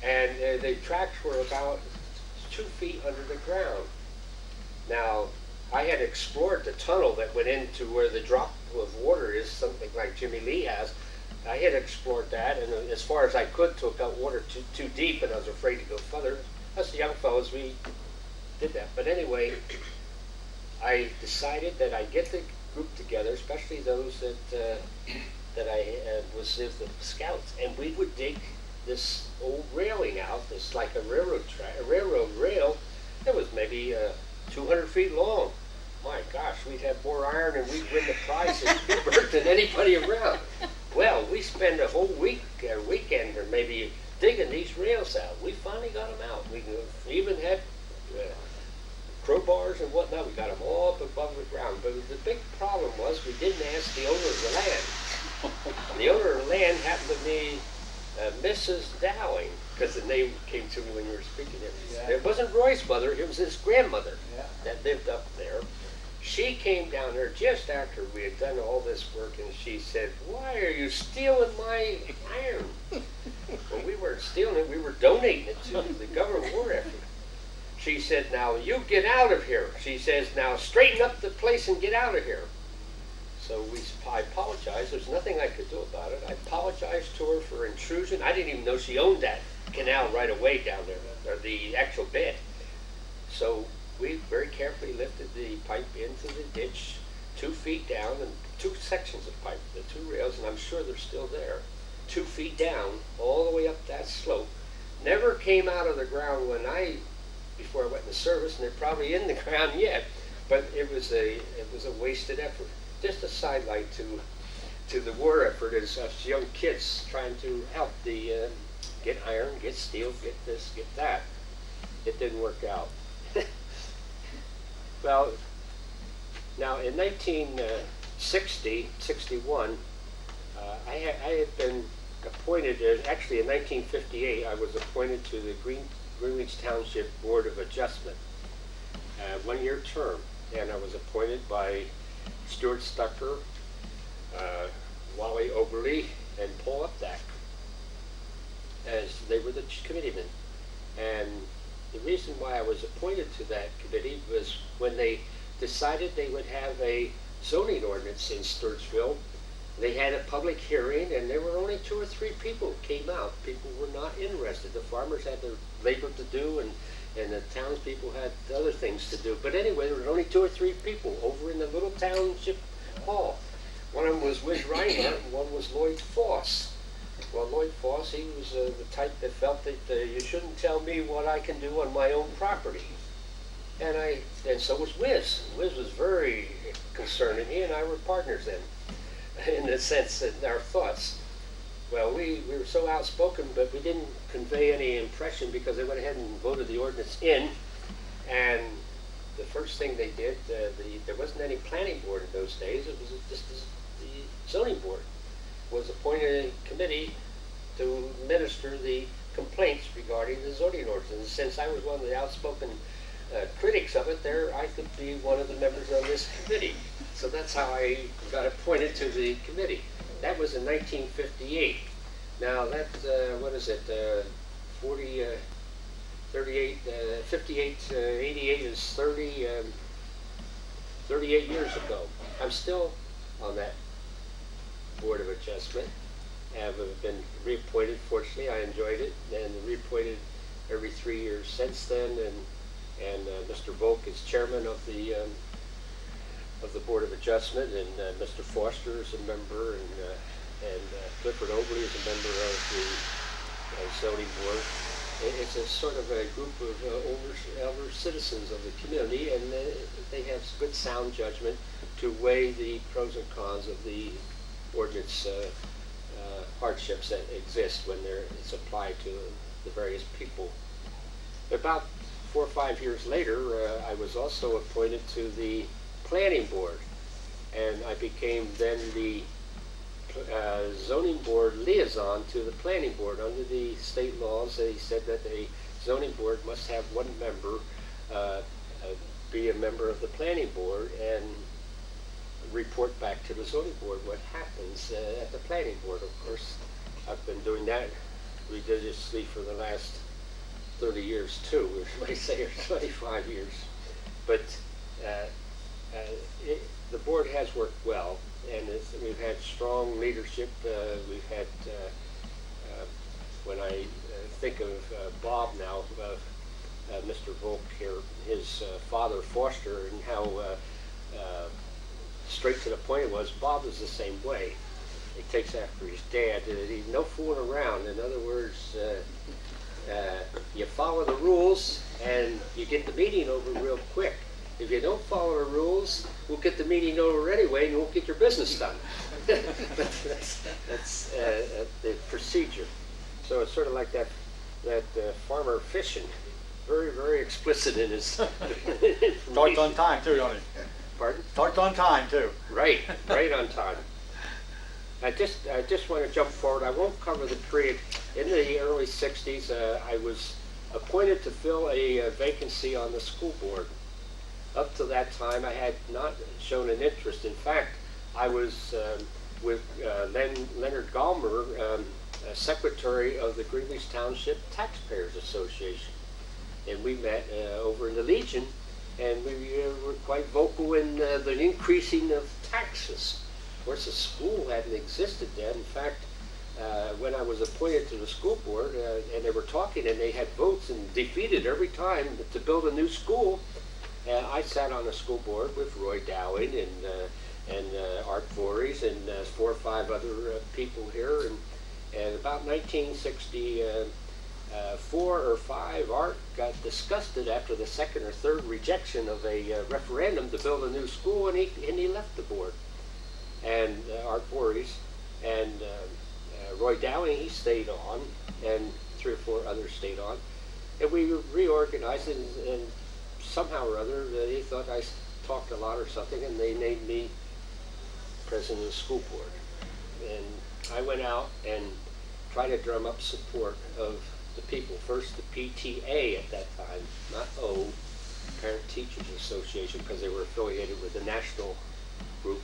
and the tracks were about 2 feet under the ground. Now, I had explored the tunnel that went into where the drop of water is, something like Jimmy Lee has. I had explored that, and as far as I could, till it got water too deep, and I was afraid to go further. Us young fellows, we did that. But anyway, I decided that I'd get the group together, especially those that I was with the scouts, and we would dig this old railing out. It's like a railroad rail. It was maybe 200 feet long. My gosh, we'd have more iron and we'd win the prize in Peaburg than anybody around. Well, we spent a whole weekend or maybe digging these rails out. We finally got them out. We owner of the land. And the owner of the land happened to be Mrs. Dowling, because the name came to me when you were speaking there. Yeah. It wasn't Roy's mother, it was his grandmother Yeah. that lived up there. She came down there just after we had done all this work, and she said, "Why are you stealing my iron?" Well, we weren't stealing it, we were donating it to the government war effort. She said, "Now you get out of here." She says, "Now straighten up the place and get out of here." So I apologized. There's nothing I could do about it. I apologized to her for intrusion. I didn't even know she owned that canal right away down there, or the actual bed. So we very carefully lifted the pipe into the ditch 2 feet down, and 2 sections of pipe, the 2 rails, and I'm sure they're still there, 2 feet down, all the way up that slope. Never came out of the ground before I went into service, and they're probably in the ground yet, but it was a wasted effort. Just a sidelight to the war effort as us young kids trying to help the get iron, get steel, get this, get that. It didn't work out. Well, now in 1960, 61, I had been appointed, actually in 1958, I was appointed to the Greenwich Township Board of Adjustment, 1-year term, and I was appointed by Stuart Stucker, Wally Oberly, and Paul Updack, as they were the committeemen. And the reason why I was appointed to that committee was when they decided they would have a zoning ordinance in Stewartsville. They had a public hearing, and there were only 2 or 3 people who came out. People were not interested. The farmers had their labor to do, and the townspeople had other things to do. But anyway, there were only 2 or 3 people over in the little township hall. One of them was Wiz Reinhardt, and one was Lloyd Foss. Well, Lloyd Foss, he was the type that felt that you shouldn't tell me what I can do on my own property. And so was Wiz. Wiz was very concerned, and he and I were partners then, in the sense that our thoughts. Well, we were so outspoken, but we didn't convey any impression because they went ahead and voted the ordinance in. And the first thing they did, there wasn't any planning board in those days. It was just the zoning board was appointed a committee to administer the complaints regarding the zoning ordinance. And since I was one of the outspoken critics of it, I could be one of the members of this committee. So that's how I got appointed to the committee. That was in 1958. Now that, what is it, 38, 58, 88 is 38 years ago. I'm still on that Board of Adjustment. Have been reappointed, fortunately, I enjoyed it, and reappointed every 3 years since then, and Mr. Volk is chairman of the Board of Adjustment, and Mr. Foster is a member, and Clifford Oakley is a member of the zoning board. It's a sort of a group of elder citizens of the community, and they have good sound judgment to weigh the pros and cons of the ordinance hardships that exist when it's applied to the various people. About 4 or 5 years later, I was also appointed to the planning board, and I became then the zoning board liaison to the planning board. Under the state laws, they said that a zoning board must have 1 member be a member of the planning board and report back to the zoning board what happens at the planning board. Of course, I've been doing that religiously for the last 30 years too, as I say, or 25 years. But the board has worked well, and we've had strong leadership. We've had, when I think of Bob now, Mr. Volk here, his father Foster, and how straight to the point it was. Bob was the same way. He takes after his dad. He's no fooling around. In other words, you follow the rules and you get the meeting over real quick. If you don't follow the rules, we'll get the meeting over anyway and you won't get your business done. That's the procedure. So it's sort of like that farmer fishing. Very, very explicit in his Talked on time too, don't he? Pardon? Talked on time too. Right on time. I just want to jump forward. I won't cover the period. In the early 60s, I was appointed to fill a vacancy on the school board. Up to that time, I had not shown an interest. In fact, I was with Leonard Gallmer, secretary of the Greenwich Township Taxpayers Association. And we met over in the Legion, and we were quite vocal in the increasing of taxes. Of course, the school hadn't existed then. In fact, when I was appointed to the school board, and they were talking, and they had votes and defeated every time to build a new school, I sat on the school board with Roy Dowling and Art Voorhees and 4 or 5 other people here. And about 1964 or 5, Art got disgusted after the second or third rejection of a referendum to build a new school, and he left the board. And Art Voorhees and Roy Dowling, he stayed on, and 3 or 4 others stayed on. And we reorganized, and somehow or other, they thought I talked a lot or something, and they named me president of the school board. And I went out and tried to drum up support of the people. First, the PTA at that time, not O, Parent Teachers Association, because they were affiliated with the national group,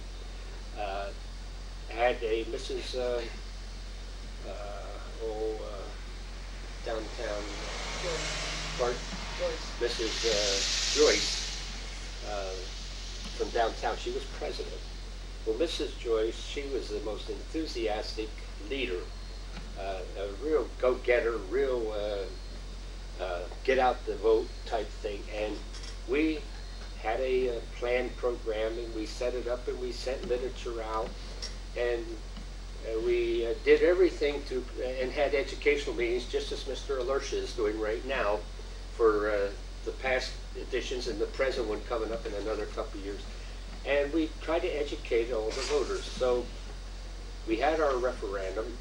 had a Mrs. Downtown, Mrs. Joyce from downtown. She was president. Well, Mrs. Joyce, she was the most enthusiastic leader, a real go-getter, real get out the vote type thing. And we had a planned program, and we set it up, and we sent literature out, and we did everything to, and had educational meetings, just as Mr. Alertia is doing right now, for the past editions and the present one coming up in another couple of years. And we tried to educate all the voters. So we had our referendum,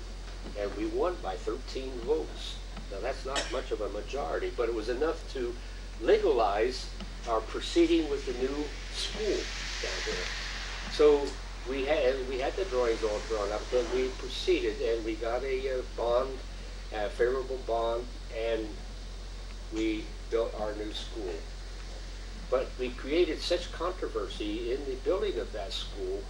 and we won by 13 votes. Now that's not much of a majority, but it was enough to legalize our proceeding with the new school down there. So we had the drawings all drawn up, and we proceeded, and we got a bond, a favorable bond, and we built our new school. But we created such controversy in the building of that school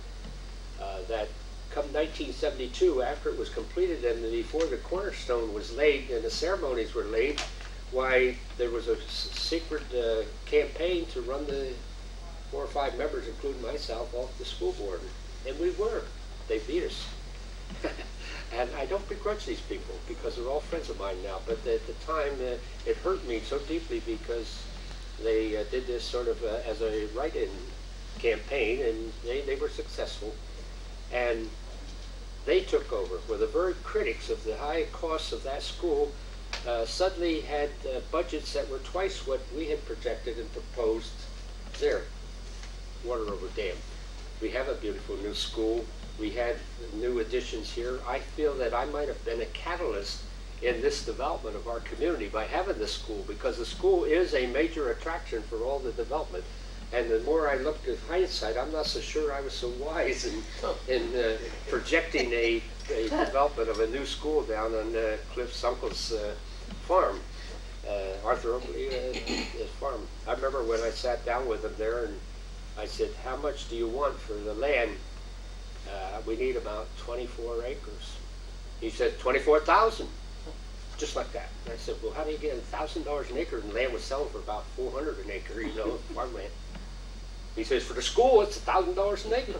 that come 1972, after it was completed and before the cornerstone was laid and the ceremonies were laid, why there was a secret campaign to run the 4 or 5 members, including myself, off the school board. And we were. They beat us. And I don't begrudge these people because they're all friends of mine now. But at the time, it hurt me so deeply because they did this sort of as a write-in campaign, and they were successful. And they took over. Were the very critics of the high costs of that school suddenly had budgets that were twice what we had projected and proposed there. Water over dam. We have a beautiful new school. We had new additions here. I feel that I might have been a catalyst in this development of our community by having this school, because the school is a major attraction for all the development. And the more I looked at hindsight, I'm not so sure I was so wise in projecting a development of a new school down on Cliff's uncle's farm, Arthur Oakley's farm. I remember when I sat down with him there, and I said, "How much do you want for the land?" We need about 24 acres. He said, 24,000. Just like that. And I said, well, how do you get $1,000 an acre? And land was selling for about 400 an acre, you know, farmland. He says, for the school, it's $1,000 an acre.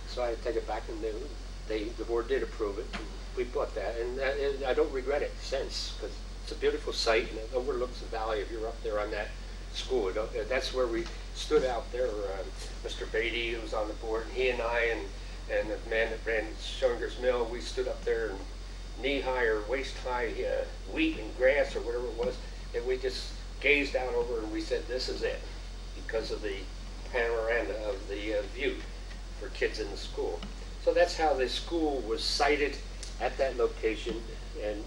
So I take it back, and the board did approve it. And we bought that, and I don't regret it since, because it's a beautiful site, and it overlooks the valley if you're up there on that school. That's where we stood out there. Mr. Beatty, who was on the board, and he and I and the man that ran Schonger's Mill, we stood up there and knee-high or waist-high wheat and grass or whatever it was, and we just gazed out over, and we said, this is it, because of the panorama of the view for kids in the school. So that's how the school was sited at that location and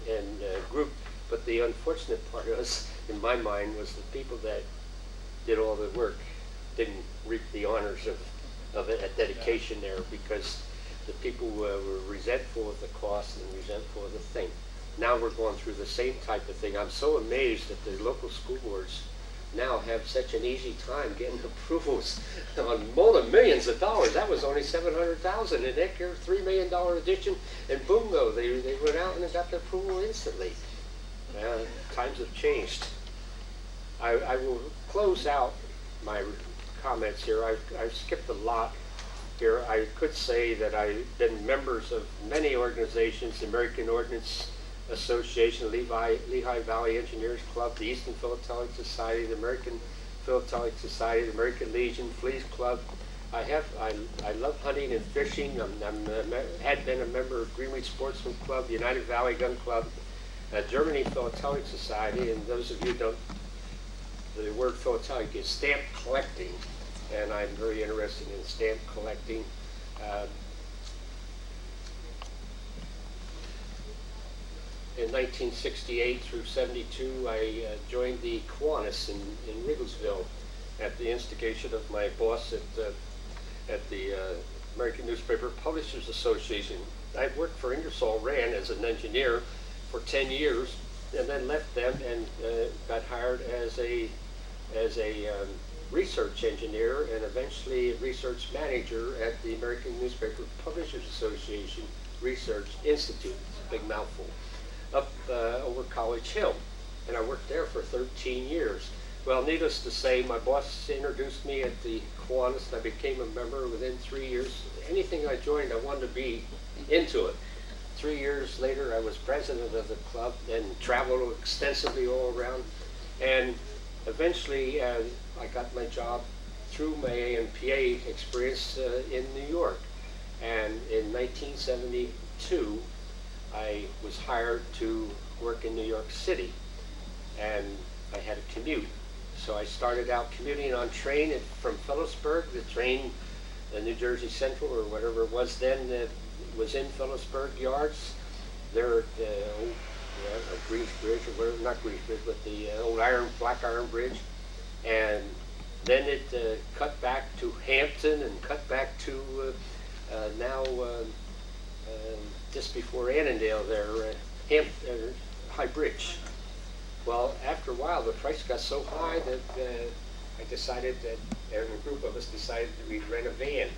grouped. But the unfortunate part was, in my mind, was the people that did all the work didn't reap the honors of a dedication there, because the people were resentful of the cost and resentful of the thing. Now we're going through the same type of thing. I'm so amazed that the local school boards now have such an easy time getting approvals on multi-millions of dollars. That was only $700,000, and that here $3 million addition, and boom, go, they went out and got the approval instantly. Times have changed. I will close out my comments here. I've skipped a lot here. I could say that I've been members of many organizations: the American Ordnance Association, Lehigh Valley Engineers Club, the Eastern Philatelic Society, the American Philatelic Society, the American Legion, Fleas Club. I love hunting and fishing. Had been a member of Greenwich Sportsman Club, the United Valley Gun Club, Germany Philatelic Society, and those of you who don't, the word philatelic is stamp collecting, and I'm very interested in stamp collecting. In 1968 through 72, I joined the Kiwanis in Wigglesville at the instigation of my boss at the American Newspaper Publishers Association. I worked for Ingersoll Rand as an engineer for 10 years, and then left them and got hired as a research engineer and eventually research manager at the American Newspaper Publishers Association Research Institute. It's a big mouthful. Up over College Hill, and I worked there for 13 years. Well, needless to say, my boss introduced me at the Kiwanis, and I became a member within 3 years. Anything I joined, I wanted to be into it. 3 years later, I was president of the club and traveled extensively all around, and eventually I got my job through my AMPA experience in New York. And in 1972, I was hired to work in New York City, and I had a commute. So I started out commuting on train from Phillipsburg. The train, New Jersey Central or whatever it was then, was in Phillipsburg Yards. There at Grease Bridge, or whatever, not Grease Bridge, but the old Black Iron Bridge. And then it cut back to Hampton and cut back to now just before Annandale there, High Bridge. Well, after a while, the price got so high that I decided that, and a group of us decided that we'd rent a van.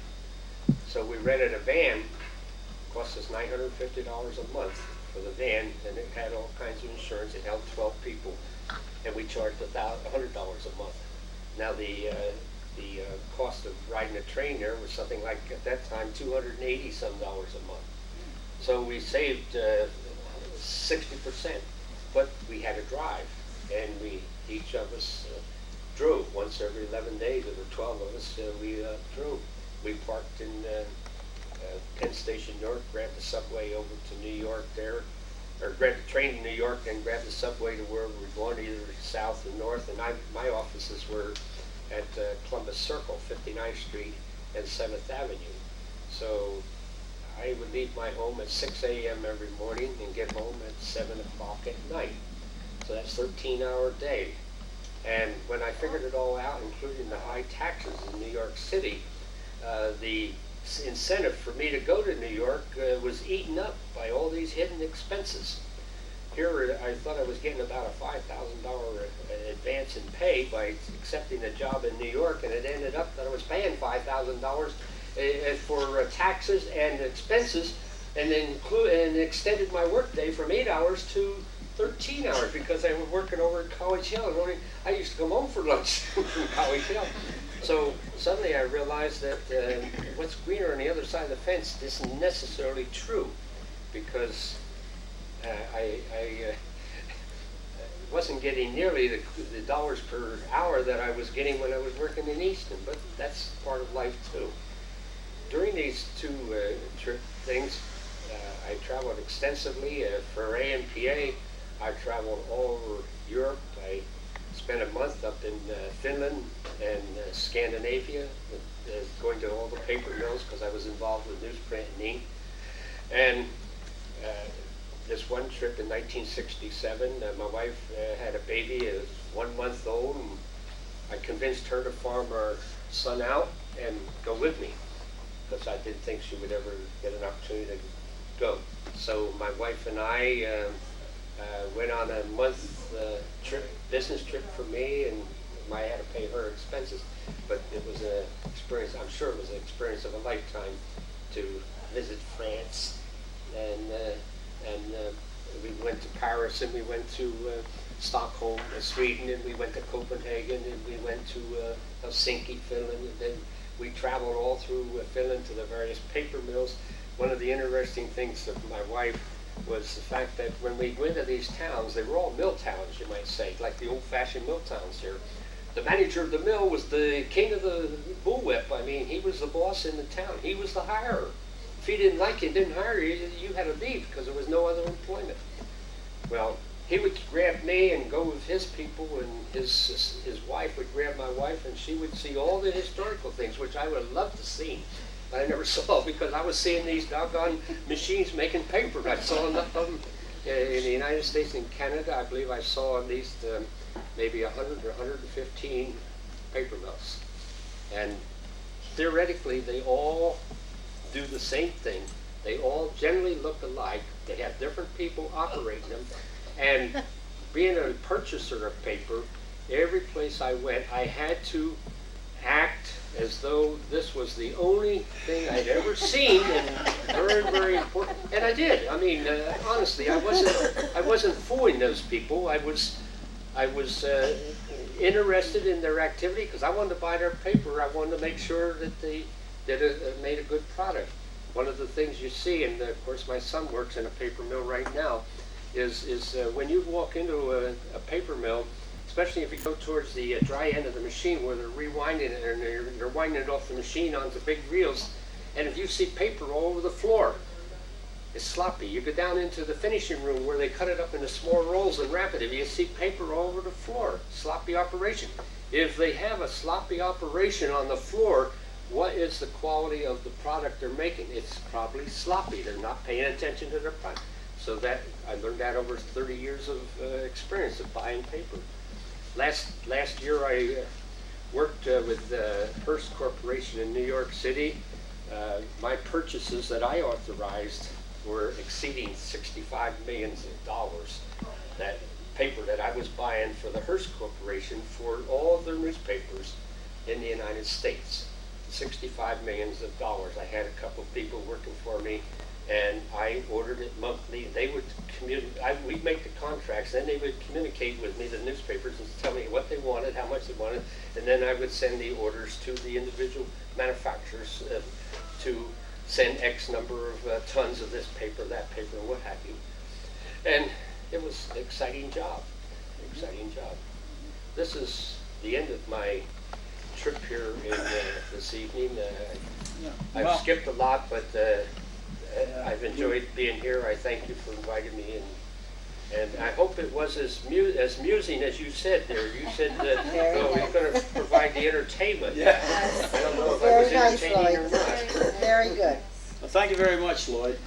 So we rented a van. It cost us $950 a month for the van, and it had all kinds of insurance. It held 12 people, and we charged $100 a month. Now the cost of riding a train there was something like, at that time, $280 some a month. So we saved 60%, but we had to drive, and each of us drove once every 11 days. There were 12 of us. We drove. We parked in Penn Station, New York, grabbed the subway over to New York there, or grabbed the train to New York and grabbed the subway to where we were going, either south or north. And my offices were at Columbus Circle, 59th Street and 7th Avenue. So I would leave my home at 6 a.m. every morning and get home at 7 o'clock at night. So that's a 13-hour day. And when I figured it all out, including the high taxes in New York City, the incentive for me to go to New York was eaten up by all these hidden expenses. Here I thought I was getting about a $5,000 advance in pay by accepting a job in New York, and it ended up that I was paying $5,000 for taxes and expenses, and extended my workday from 8 hours to 13 hours because I was working over at College Hill, and I used to come home for lunch from College Hill. So suddenly I realized that what's greener on the other side of the fence isn't necessarily true, because I wasn't getting nearly the dollars per hour that I was getting when I was working in Easton, but that's part of life too. During these two things, I traveled extensively. For AMPA, I traveled all over Europe. I spent a month up in Finland and Scandinavia, going to all the paper mills because I was involved with newsprint and ink. And this one trip in 1967, my wife had a baby. It was 1 month old, and I convinced her to farm our son out and go with me. because I didn't think she would ever get an opportunity to go. So my wife and I went on a month trip, business trip for me, and I had to pay her expenses. But it was an experience, I'm sure it was an experience of a lifetime to visit France. And we went to Paris, and we went to Stockholm, Sweden, and we went to Copenhagen, and we went to Helsinki, Finland, and then we traveled all through Finland to the various paper mills. One of the interesting things of my wife was the fact that when we went to these towns, they were all mill towns, you might say, like the old-fashioned mill towns here. The manager of the mill was the king of the bullwhip. I mean, he was the boss in the town. He was the hirer. If he didn't like you and didn't hire you, you had to leave because there was no other employment. Well, he would grab me and go with his people, and his wife would grab my wife, and she would see all the historical things, which I would have loved to see. But I never saw because I was seeing these doggone machines making paper. I saw enough of them in the United States and Canada. I believe I saw at least maybe 100 or 115 paper mills. And theoretically, they all do the same thing. They all generally look alike. They have different people operating them. And being a purchaser of paper, every place I went, I had to act as though this was the only thing I'd ever seen, and very, very important. And I did. I mean, honestly, I wasn't fooling those people. I was interested in their activity because I wanted to buy their paper. I wanted to make sure that they made a good product. One of the things you see, and of course my son works in a paper mill right now, is when you walk into a paper mill, especially if you go towards the dry end of the machine where they're rewinding it and they're winding it off the machine onto big reels, and if you see paper all over the floor, it's sloppy. You go down into the finishing room where they cut it up into small rolls and wrap it, and you see paper all over the floor. Sloppy operation. If they have a sloppy operation on the floor, what is the quality of the product they're making? It's probably sloppy. They're not paying attention to their product. So that I learned that over 30 years of experience of buying paper. Last year I worked with Hearst Corporation in New York City. My purchases that I authorized were exceeding $65 million. That paper that I was buying for the Hearst Corporation for all of their newspapers in the United States. $65 million. I had a couple of people working for me, and I ordered it monthly. They would we'd make the contracts, then they would communicate with me, the newspapers, and tell me what they wanted, how much they wanted, and then I would send the orders to the individual manufacturers to send X number of tons of this paper, that paper, and what have you. And it was an exciting job, This is the end of my trip here this evening. I've skipped a lot, but I've enjoyed being here. I thank you for inviting me, and I hope it was as musing as you said there. You said that we're going to provide the entertainment. Yeah. I don't know if I was Very nice, entertaining or Lloyd. not. Very good. Well, thank you very much, Lloyd.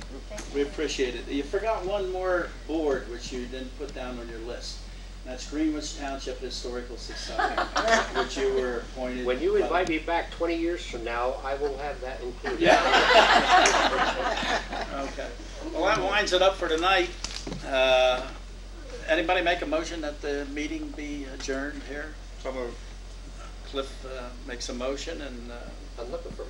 We appreciate it. You forgot one more board which you didn't put down on your list. That's Greenwich Township Historical Society, which you were appointed. When you invite me back 20 years from now, I will have that included. Yeah. Okay. Well, that winds it up for tonight. Anybody make a motion that the meeting be adjourned here? So moved. Cliff makes a motion, and I'm looking for